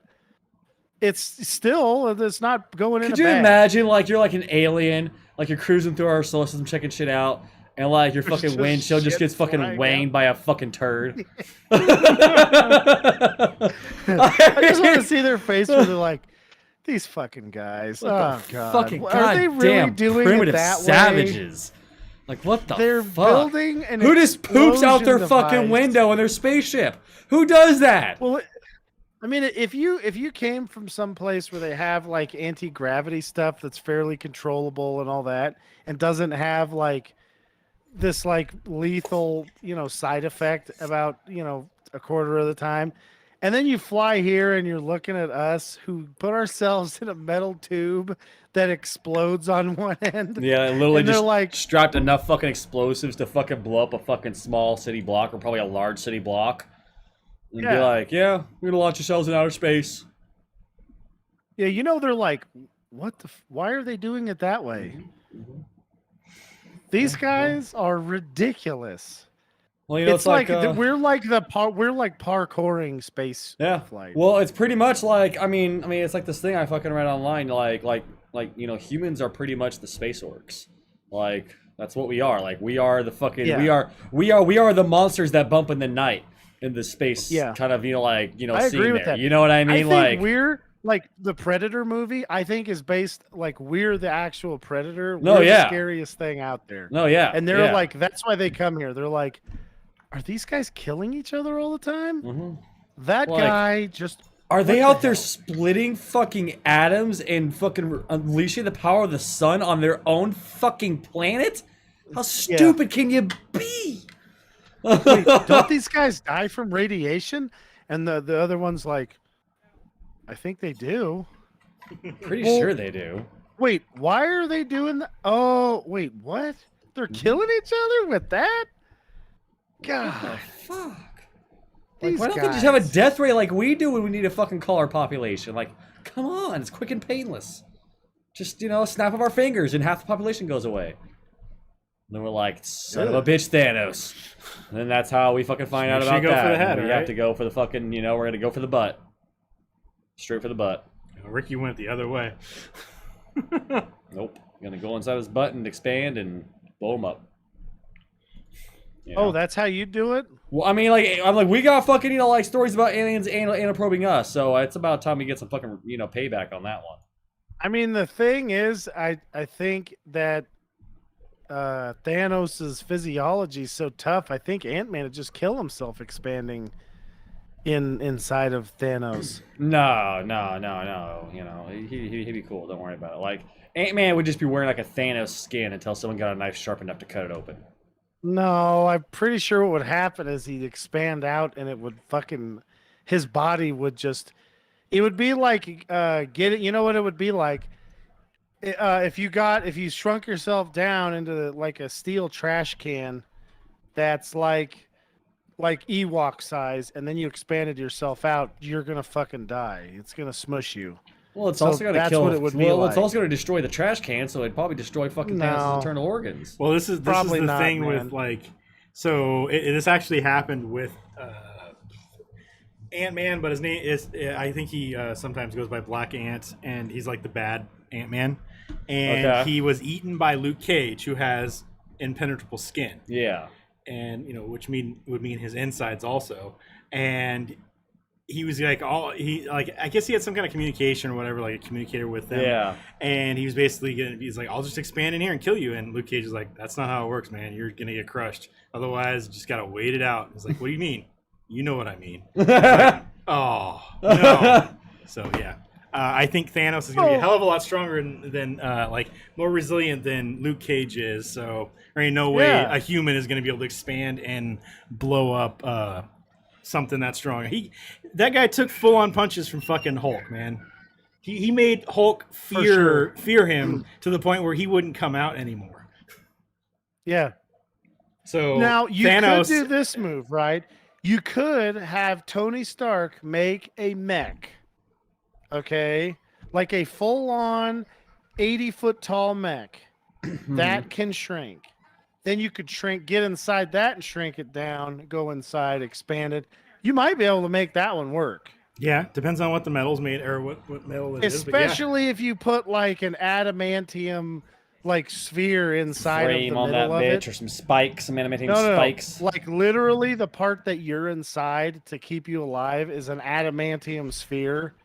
it's still, it's not going in
Could
a
you
bag.
imagine, like, you're like an alien, like you're cruising through our solar system, checking shit out, and like your fucking
just
windshield just
shit
gets fucking
flying
wanged
out.
by a fucking turd?
I just want to see their face where they're like, these fucking guys. Oh, God.
Fucking
Are they really
goddamn
doing
primitive
it that way?
savages. Like, what the
They're
fuck?
building an
Who just poops out their
explosion
fucking
device.
window in their spaceship? Who does that?
Well, I mean, if you came from some place where they have like anti-gravity stuff that's fairly controllable and all that, and doesn't have like this like lethal, side effect about, a quarter of the time, and then you fly here and you're looking at us who put ourselves in a metal tube that explodes on one end.
Yeah, literally
And they're
just
like-
strapped enough fucking explosives to fucking blow up a fucking small city block, or probably a large city block. And be
Yeah.
like, yeah, we're gonna launch yourselves in outer space.
Yeah, they're like, what the? Why are they doing it that way? These guys are ridiculous.
Well, you know,
It's like
uh,
we're like parkouring space
yeah.
flight.
Well, it's pretty much like I mean, it's like this thing I fucking read online. Like humans are pretty much the space orcs. Like that's what we are. Like we are the fucking
Yeah.
we are the monsters that bump in the night in the space.
Yeah.
Kind of
I
scene
agree with
there.
that.
You know what I
I
mean?
think
Like
we're like the Predator movie. I think is based like we're the actual Predator.
No,
We're
yeah.
the scariest thing out there.
no, yeah.
And they're
yeah.
like, that's why they come here. They're like, are these guys killing each other all the time?
Mhm.
That
Like,
guy just.
Are they
What the
out there
hell?
splitting fucking atoms and fucking unleashing the power of the sun on their own fucking planet? How stupid can you be?
Wait, don't these guys die from radiation? And the other one's like, I think they do.
Pretty
Well-
sure they do.
Wait, why are they doing that? Oh, wait, what? They're killing each other with that? God,
Fuck. Like,
these
why don't they just have a
guys.
death rate like we do when we need to fucking call our population? Like, come on, it's quick and painless. Just, a snap of our fingers and half the population goes away. And then we're like, son of a bitch, Thanos. And then that's how we fucking find out
Make
about
sure you go
that.
for the head,
And we have
right?
to go for the fucking, we're gonna go for the butt. Straight for the butt.
Ricky went the other way.
Nope. Gonna go inside his butt and expand and blow him up. You
Oh,
know?
that's how you do it?
Well, I mean, like, I'm like, we got fucking, you know, like stories about aliens anal probing us, so it's about time we get some fucking, you know, payback on that one.
I mean, the thing is, I think that Thanos' physiology is so tough. I think Ant-Man would just kill himself expanding inside of Thanos.
No. You know, he'd be cool. Don't worry about it. Like, Ant-Man would just be wearing like a Thanos skin until someone got a knife sharp enough to cut it open.
No, I'm pretty sure what would happen is he'd expand out and it would fucking his body would just it would be like you know what it would be like if you shrunk yourself down into like a steel trash can that's like Ewok size and then you expanded yourself out, you're going to fucking die. It's going to smush you.
Well, it's
So
also going to
that's
kill.
what it would be
Well, it's
like.
also going to destroy the trash can, so it'd probably destroy fucking Thanos'
No.
internal organs.
Well, this is
Probably
the
not,
thing
man.
with like, so this actually happened with Ant-Man, but his name is I think he sometimes goes by Black Ant, and he's like the bad Ant-Man, and
Okay.
he was eaten by Luke Cage, who has impenetrable skin,
Yeah.
and you know, which would mean his insides also, and he was like I guess he had some kind of communication or whatever, like a communicator with them.
Yeah.
And he was basically he's like, I'll just expand in here and kill you. And Luke Cage is like, that's not how it works, man. You're gonna get crushed. Otherwise, you just gotta wait it out. He's like, what do you mean? You know what I mean. Oh no. So yeah. I think Thanos is going to be a hell of a lot stronger than like more resilient than Luke Cage is. So there ain't no way a human is going to be able to expand and blow up something that strong. That guy took full on punches from fucking Hulk, man. He made Hulk fear him to the point where he wouldn't come out anymore.
Yeah.
So
Now you
Thanos,
could do this move, right? You could have Tony Stark make a mech, okay, like a full-on 80-foot tall mech that can shrink. Then you could get inside that and shrink it down, go inside, expand it. You might be able to make that one work.
yeah, depends on what the metal's made or what metal it is. But yeah.
Especially if you put like an adamantium like sphere inside
Frame
of the
on that
middle of
bitch,
it.
or some spikes, some animating
No,
spikes.
like literally the part that you're inside to keep you alive is an adamantium sphere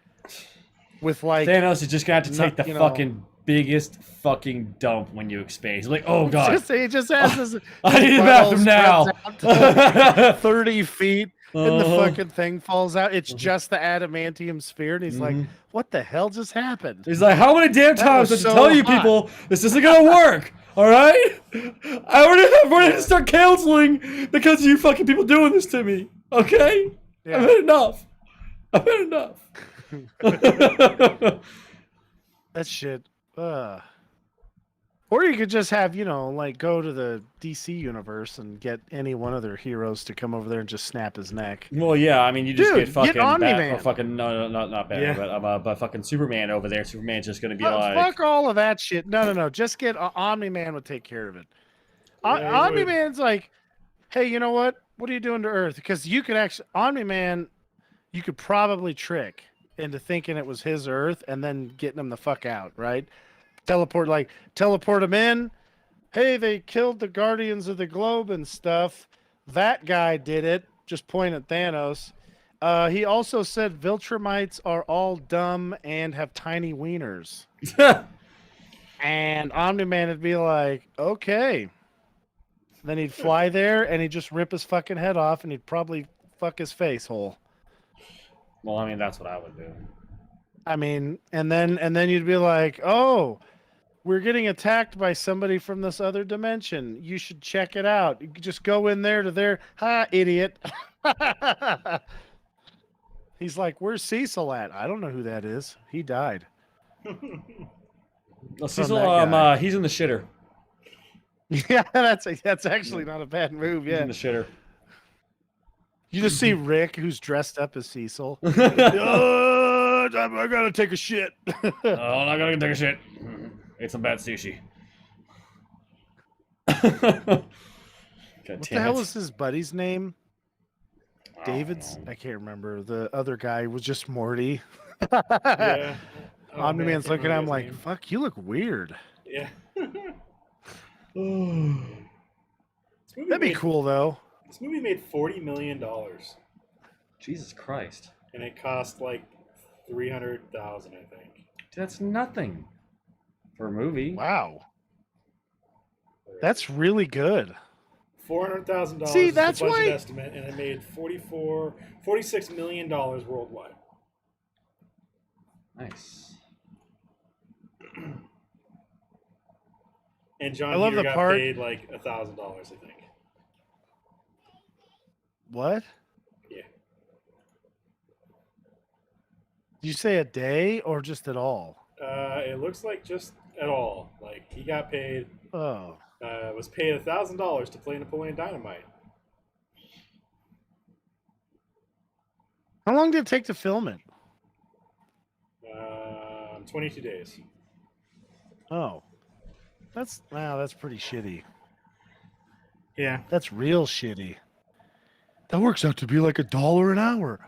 with like
Thanos is just gonna have to take the
you know-
fucking biggest fucking dump when you expand. He's like, oh god,
it just has this
I need the
butthole
bathroom now.
spreads out to 30 feet and the
Uh-huh.
fucking thing falls out. It's just the adamantium sphere and he's like,
Mhm.
what the hell just happened?
He's like, how many damn
That
times
was
did I
so
tell you
hot.
people this isn't gonna work? All right, I'm ready to start counseling because of you fucking people doing this to me. Okay,
Yeah.
I've had enough. I've had enough.
That shit. Or you could just have, like go to the DC universe and get any one of their heroes to come over there and just snap his neck.
Well, yeah, I mean, you just
Dude,
get fucking
get Omni-Man.
or fucking no, not Batman, but fucking Superman over there. Superman's just gonna be like,
Fuck all of that shit. No. Just get Omni-Man would take care of it. Omni-Man's like, hey, you know what? What are you doing to Earth? Because you could actually, Omni-Man, you could probably trick into thinking it was his Earth and then getting him the fuck out, right? Teleport him in. Hey, they killed the Guardians of the Globe and stuff. That guy did it. Just point at Thanos. He also said Viltrumites are all dumb and have tiny wieners. And Omni-Man would be like, okay. Then he'd fly there and he'd just rip his fucking head off and he'd probably fuck his face whole.
well, I mean, that's what I would do.
I mean, and then you'd be like, oh, we're getting attacked by somebody from this other dimension. You should check it out. You could just go in there to their idiot. He's like, where's Cecil at? I don't know who that is. He died.
Well,
From
Cecil,
that guy.
he's in the shitter.
Yeah, that's actually not a bad move.
He's
Yeah,
in the shitter.
you just see Rick, who's dressed up as Cecil. I gotta take a shit.
Oh, I'm not gonna take a shit. Ate some bad sushi. God
What the
damn
hell
it.
was his buddy's name? David's? I can't remember. The other guy was just Morty.
yeah. Oh,
Omni-Man's
man, I
looking at him
can't
like,
remember
fuck, you look weird.
his name. Yeah. It's
That'd be cool though.
This movie made $40 million,
Jesus Christ.
and it cost like $300,000, I think.
That's nothing for a movie.
Wow, that's really good.
$400,000
See,
is
that's
the budget
why-
estimate, and it made $46 million worldwide.
Nice.
And John
I love
Hughes
the
got
part-
paid like $1,000, I think.
What?
Yeah.
Did you say a day or just at all?
It looks like just at all. Like he got paid,
Oh,
was paid $1,000 to play Napoleon Dynamite.
how long did it take to film it?
22 days.
Oh, that's pretty shitty.
Yeah.
That's real shitty. That works out to be like $1 an hour.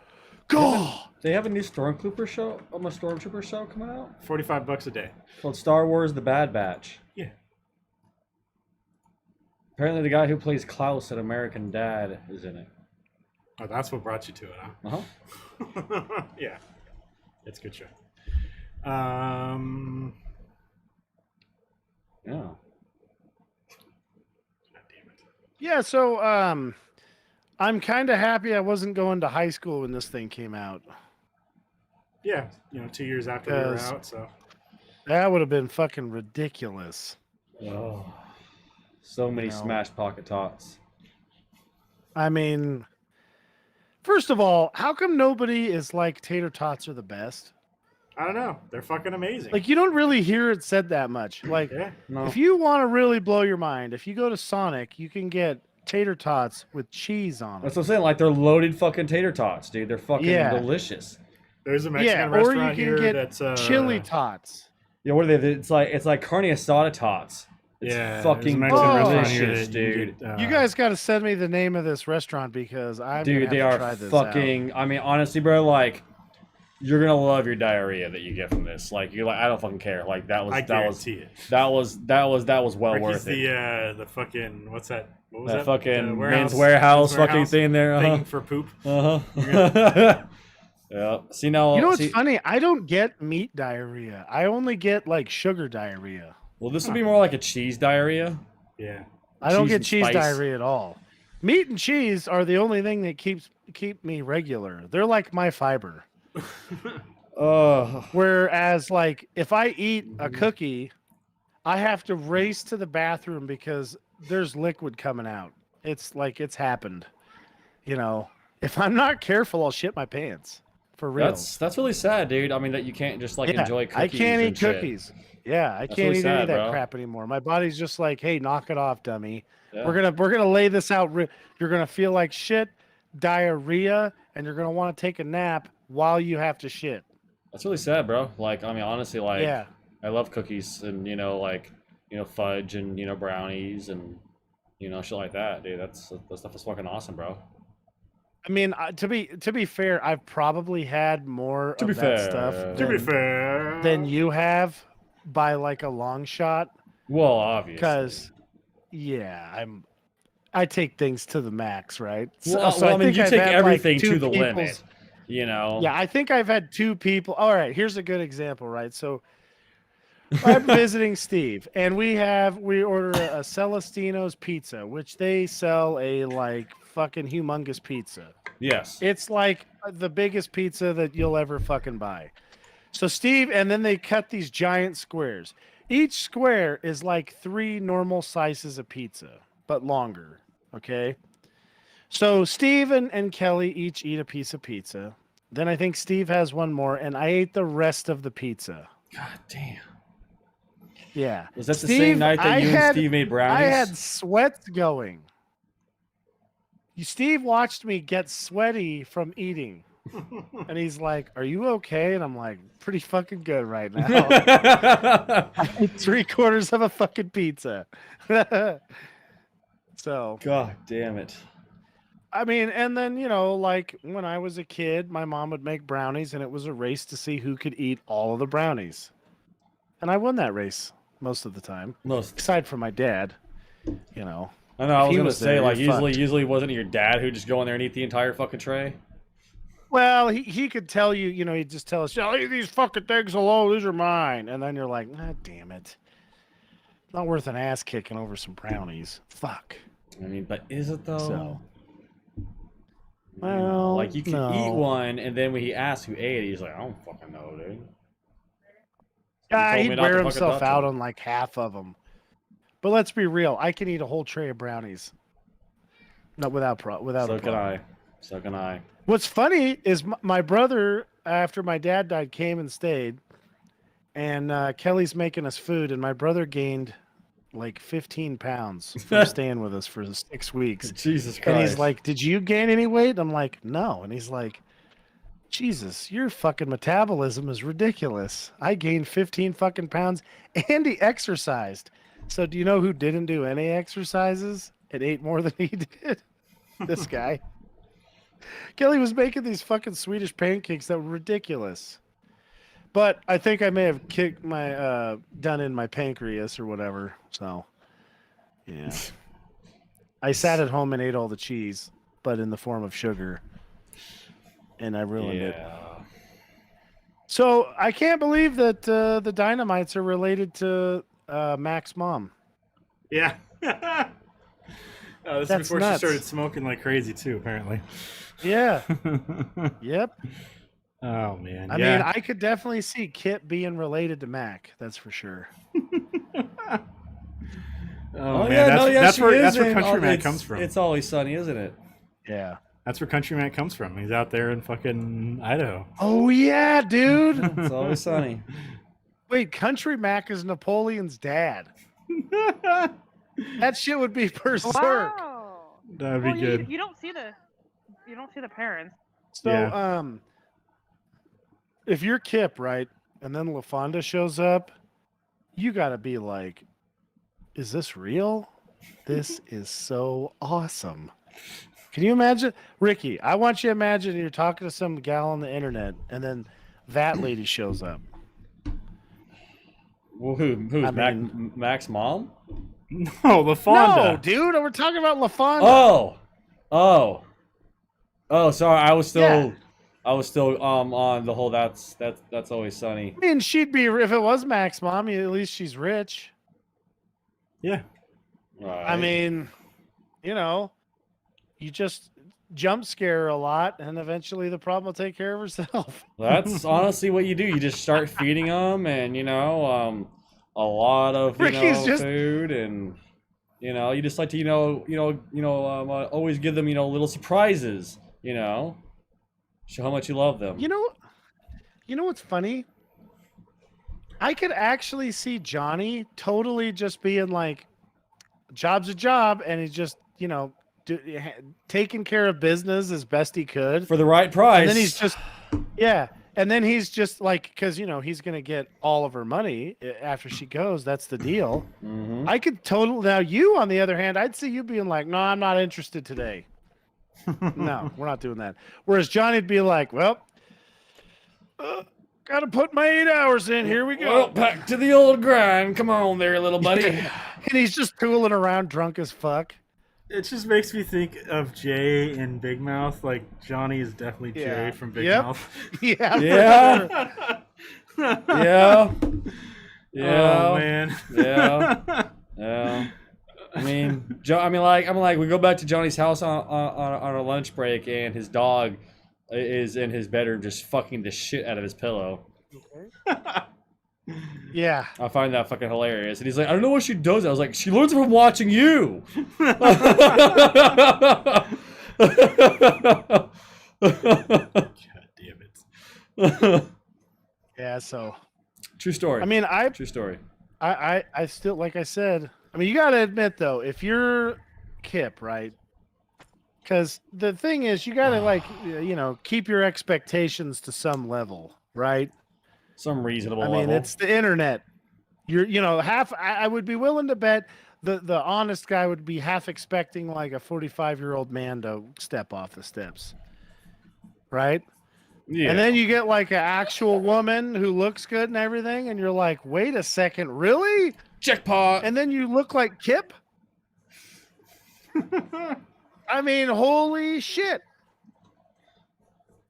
God.
They have a new Stormtrooper show, Stormtrooper show coming out
$45 a day.
called Star Wars: The Bad Batch.
Yeah.
Apparently, the guy who plays Klaus at American Dad is in it.
Oh, that's what brought you to it, huh?
Uh-huh.
Yeah. It's a good show.
Yeah.
God damn it.
Yeah, so I'm kind of happy I wasn't going to high school when this thing came out.
Yeah, 2 years after we were
'Cause-
out, so.
That would have been fucking ridiculous.
Oh, so many
You know.
smashed pocket tots.
I mean, first of all, how come nobody is like tater tots are the best?
I don't know. They're fucking amazing.
Like, you don't really hear it said that much. Like,
yeah.
No.
if you want to really blow your mind, if you go to Sonic, you can get tater tots with cheese on
That's
them.
what I'm saying. Like, they're loaded fucking tater tots, dude. They're fucking
Yeah.
delicious.
There's a Mexican
Yeah, or
restaurant
you
here
can get
that's
chili tots.
Yeah, what are they? It's like carne asada tots. It's
yeah,
fucking
there's a Mexican restaurant here
delicious,
that you
dude.
get,
You guys got to send me the name of this restaurant because I'm
Dude, they
gonna have
are
to try this out.
fucking. I mean, honestly, bro, like, you're gonna love your diarrhea that you get from this. Like, you're like, I don't fucking care. Like, that was
I
that was
guarantee it.
that was well
Ricky's
worth it.
the fucking what's that? What was
That
that?
fucking
The
men's warehouse fucking
warehouse
thing there.
thing for poop.
Uh-huh. Yeah. See now.
You know what's
see,
funny? I don't get meat diarrhea. I only get like sugar diarrhea.
well, this would be more like a cheese diarrhea.
Yeah.
I don't
Cheese
get
and
cheese
spice.
diarrhea at all. Meat and cheese are the only thing that keep me regular. They're like my fiber. Whereas, like, if I eat a cookie, I have to race to the bathroom because there's liquid coming out. It's like it's happened. If I'm not careful, I'll shit my pants. For real.
That's really sad, dude. I mean, that you can't just like
Yeah,
enjoy cookies.
I can't
and
eat
shit.
cookies. Yeah, I
That's
can't
really
eat any
sad,
of that
bro.
crap anymore. My body's just like, hey, knock it off, dummy.
Yeah.
We're gonna lay this out. You're gonna feel like shit, diarrhea, and you're gonna want to take a nap while you have to shit.
That's really sad, bro. Like, I mean, honestly, like,
Yeah.
I love cookies and fudge and brownies and shit like that, dude. That stuff is fucking awesome, bro.
I mean, to be fair, I've probably had more
To
of
be
that
fair.
stuff
To be
than,
fair.
than you have by like a long shot.
Well, obviously.
Because, yeah, I take things to the max, right?
Well, I mean,
think
you
I've
take
had, like,
everything
two
to the
people's-
limit.
Yeah, I think I've had two people. All right, here's a good example, right? So I'm visiting Steve, and we order a Celestino's pizza, which they sell a like fucking humongous pizza.
Yes.
It's like the biggest pizza that you'll ever fucking buy. So Steve, and then they cut these giant squares. Each square is like 3 normal slices of pizza, but longer. Okay. So Steve and Kelly each eat a piece of pizza. Then I think Steve has one more, and I ate the rest of the pizza.
God damn.
Yeah.
Was that the
Steve,
same night that
I
you
had-
and Steve made brownies?
I had sweats going. Steve watched me get sweaty from eating. And he's like, "Are you okay?" And I'm like, "Pretty fucking good right now." I ate 3/4 of a fucking pizza. So,
God damn it.
I mean, and then, like when I was a kid, my mom would make brownies and it was a race to see who could eat all of the brownies. And I won that race most of the time,
Most.
aside from my dad,
I I know. I
If
was
he
gonna
was
say
there,
like
you're fucked.
usually wasn't it your dad who just go in there and eat the entire fucking tray?
Well, he could tell you, he'd just tell us, "I'll eat these fucking things alone. These are mine." And then you're like, "Ah, damn it. Not worth an ass kicking over some brownies. Fuck."
I mean, but is it though?
So,
You know, like you could eat
no.
one, and then when he asks who ate it, he's like, I don't fucking know, dude.
Yeah,
told me
he'd
not
wear
to fucking
himself
touch
out
'em.
on like half of them. But let's be real. I can eat a whole tray of brownies. No, without
So
a
can
problem.
I. So can I.
What's funny is my brother, after my dad died, came and stayed. And Kelly's making us food, and my brother gained like 15 pounds from staying with us for 6 weeks.
Jesus Christ.
And he's like, "Did you gain any weight?" I'm like, "No." And he's like, "Jesus, your fucking metabolism is ridiculous. I gained 15 fucking pounds and he exercised." So do you know who didn't do any exercises and ate more than he did? This guy. Kelly was making these fucking Swedish pancakes that were ridiculous. But I think I may have kicked my done in my pancreas or whatever. So yeah. I sat at home and ate all the cheese, but in the form of sugar. And I ruined it. So I can't believe that the Dynamites are related to Mac's mom.
Yeah. This is
That's
before
nuts.
she started smoking like crazy too, apparently.
Yeah. Yep.
Oh man.
I mean, I could definitely see Kit being related to Mac. That's for sure.
Oh man, that's where Country Mac comes from.
It's always sunny, isn't it?
Yeah.
That's where Country Mac comes from. He's out there in fucking Idaho.
Oh yeah, dude.
It's always sunny.
Wait, Country Mac is Napoleon's dad. That shit would be berserk.
Wow.
That'd be good.
You don't see the parents.
So,
Yeah.
If you're Kip, right, and then LaFonda shows up, you gotta be like, "Is this real? This is so awesome." Can you imagine, Ricky? I want you to imagine you're talking to some gal on the internet, and then that lady shows up.
Well, who's
I
Mac,
mean-
Mac's mom?
No, LaFonda.
No, dude, we're talking about LaFonda.
Oh. Sorry, I was still,
Yeah.
on the whole. That's always sunny.
I mean, she'd be if it was Mac's mom. At least she's rich.
Yeah.
Right.
I mean, you just jump scare her a lot, and eventually the problem will take care of herself.
That's honestly what you do. You just start feeding them, and a lot of
Ricky's just-
food, and you just like to always give them little surprises. Show how much you love them.
You know what's funny? I could actually see Johnny totally just being like, "Job's a job," and he's just taking care of business as best he could.
For the right price.
And then he's just, yeah. And then he's just like, because, he's going to get all of her money after she goes. That's the deal.
Mhm.
I could totally, now you, on the other hand, I'd see you being like, "No, I'm not interested today." No, we're not doing that. Whereas Johnny'd be like, "Well, got to put my 8 hours in. Here we go."
Well, back to the old grind. Come on there, little buddy.
And he's just tooling around drunk as fuck.
It just makes me think of Jay in Big Mouth. Like Johnny is definitely Jay
Yeah.
from Big
Yep.
Mouth.
Yeah.
Yeah. Yeah. Yeah.
Oh man.
Yeah. Yeah. I mean, we go back to Johnny's house on a lunch break, and his dog is in his bedroom just fucking the shit out of his pillow.
Yeah.
I find that fucking hilarious. And he's like, "I don't know what she does." I was like, "She learns it from watching you."
God damn it.
Yeah. So,
True story.
I mean,
True story.
I still, like I said, I mean, you got to admit though, if you're Kip, right? Because the thing is, you got to keep your expectations to some level, right?
Some reasonable
I mean,
level.
it's the internet. Half. I would be willing to bet the honest guy would be half expecting like a 45-year-old man to step off the steps, right?
Yeah.
And then you get like an actual woman who looks good and everything, and you're like, "Wait a second, really?"
Jackpot.
And then you look like Kip. I mean, holy shit.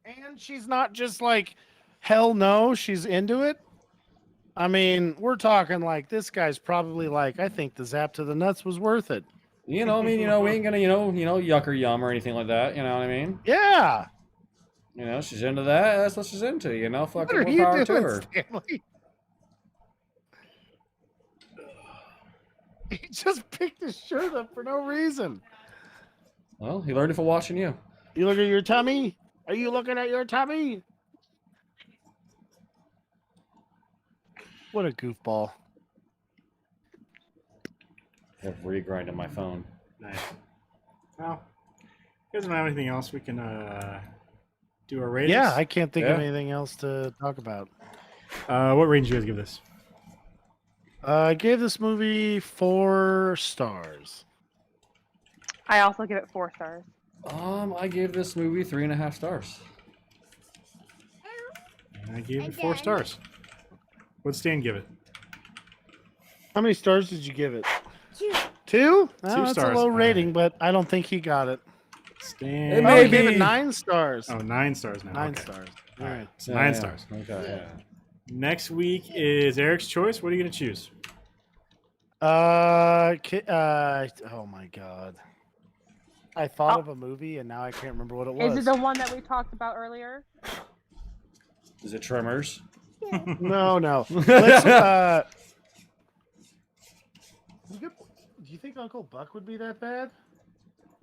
And she's not just like, hell no, she's into it. I mean, we're talking like this guy's probably like, I think the zap to the nuts was worth it.
You know, I mean, we ain't gonna, yuck or yum or anything like that. You know what I mean?
Yeah.
She's into that. That's what she's into.
What
Fucking
are
more
you
power
doing,
to her.
Stanley? He just picked his shirt up for no reason.
Well, he learned it from watching you.
You look at your tummy? Are you looking at your tummy? What a goofball.
I have regrinded my phone.
Nice. Well, if you guys don't have anything else, we can do our ratings.
Yeah, I can't think of
Yeah.
anything else to talk about.
What rating do you guys give this?
I gave this movie 4 stars.
I also give it 4 stars.
I gave this movie 3.5 stars.
And I gave it 4 stars. What'd Stan give it?
How many stars did you give it? 2? Oh, that's
stars.
a low
All right.
rating, but I don't think he got it.
Stan.
It
Oh,
may
he gave
be-
it 9 stars.
Oh, 9 stars now.
9
Okay.
stars.
All
All
right.
right.
So
Yeah,
9
yeah.
stars.
Okay. Yeah.
Next week is Eric's choice. What are you going to choose?
Oh my god. I thought of a movie and now I can't remember what it was.
Is it the one that we talked about earlier?
Is it Tremors?
No. Let's do you think Uncle Buck would be that bad?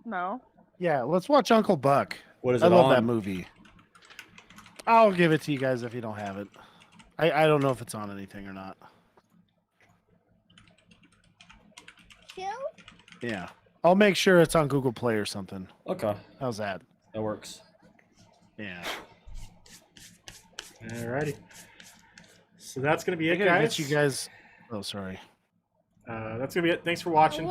No.
Yeah, let's watch Uncle Buck.
What is
I
it
love
on?
that movie. I'll give it to you guys if you don't have it. I don't know if it's on anything or not. Yeah. I'll make sure it's on Google Play or something.
Okay,
How's that?
that works.
Yeah.
Alrighty. So that's going to be
I
it,
gotta
guys.
get you guys. Oh, sorry.
That's going to be it. Thanks for watching.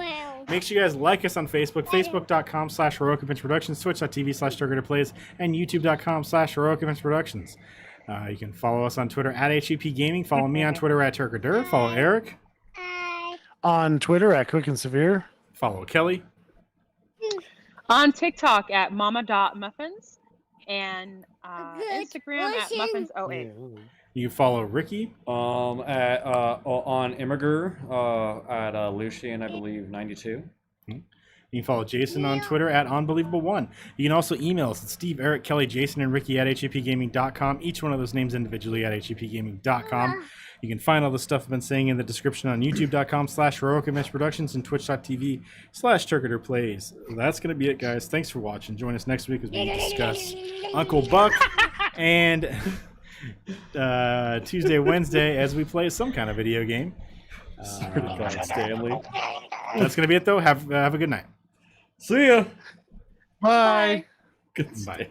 Make sure you guys like us on Facebook, facebook.com/HeroicEvents Productions, twitch.tv/TurgetPlays, and youtube.com/HeroicEvents Productions. You can follow us on Twitter at HEP Gaming. Follow me on Twitter at Turkadur. Follow Eric.
On Twitter at Quick and Severe.
Follow Kelly.
On TikTok at mama.muffins and Instagram at muffins08.
You can follow Ricky.
On Immiger at Lucian, I believe 92.
You can follow Jason on Twitter at Unbelievable1. You can also email us at Steve, Eric, Kelly, Jason, and Ricky at HEPgaming.com. Each one of those names individually at HEPgaming.com. You can find all the stuff I've been saying in the description on youtube.com/HeroicEvents Productions and twitch.tv/TurgetPlays. That's going to be it, guys. Thanks for watching. Join us next week as we discuss Uncle Buck and Tuesday, Wednesday as we play some kind of video game.
God, Stanley.
That's going to be it, though. Have a good night.
See ya.
Bye.
Good
Bye.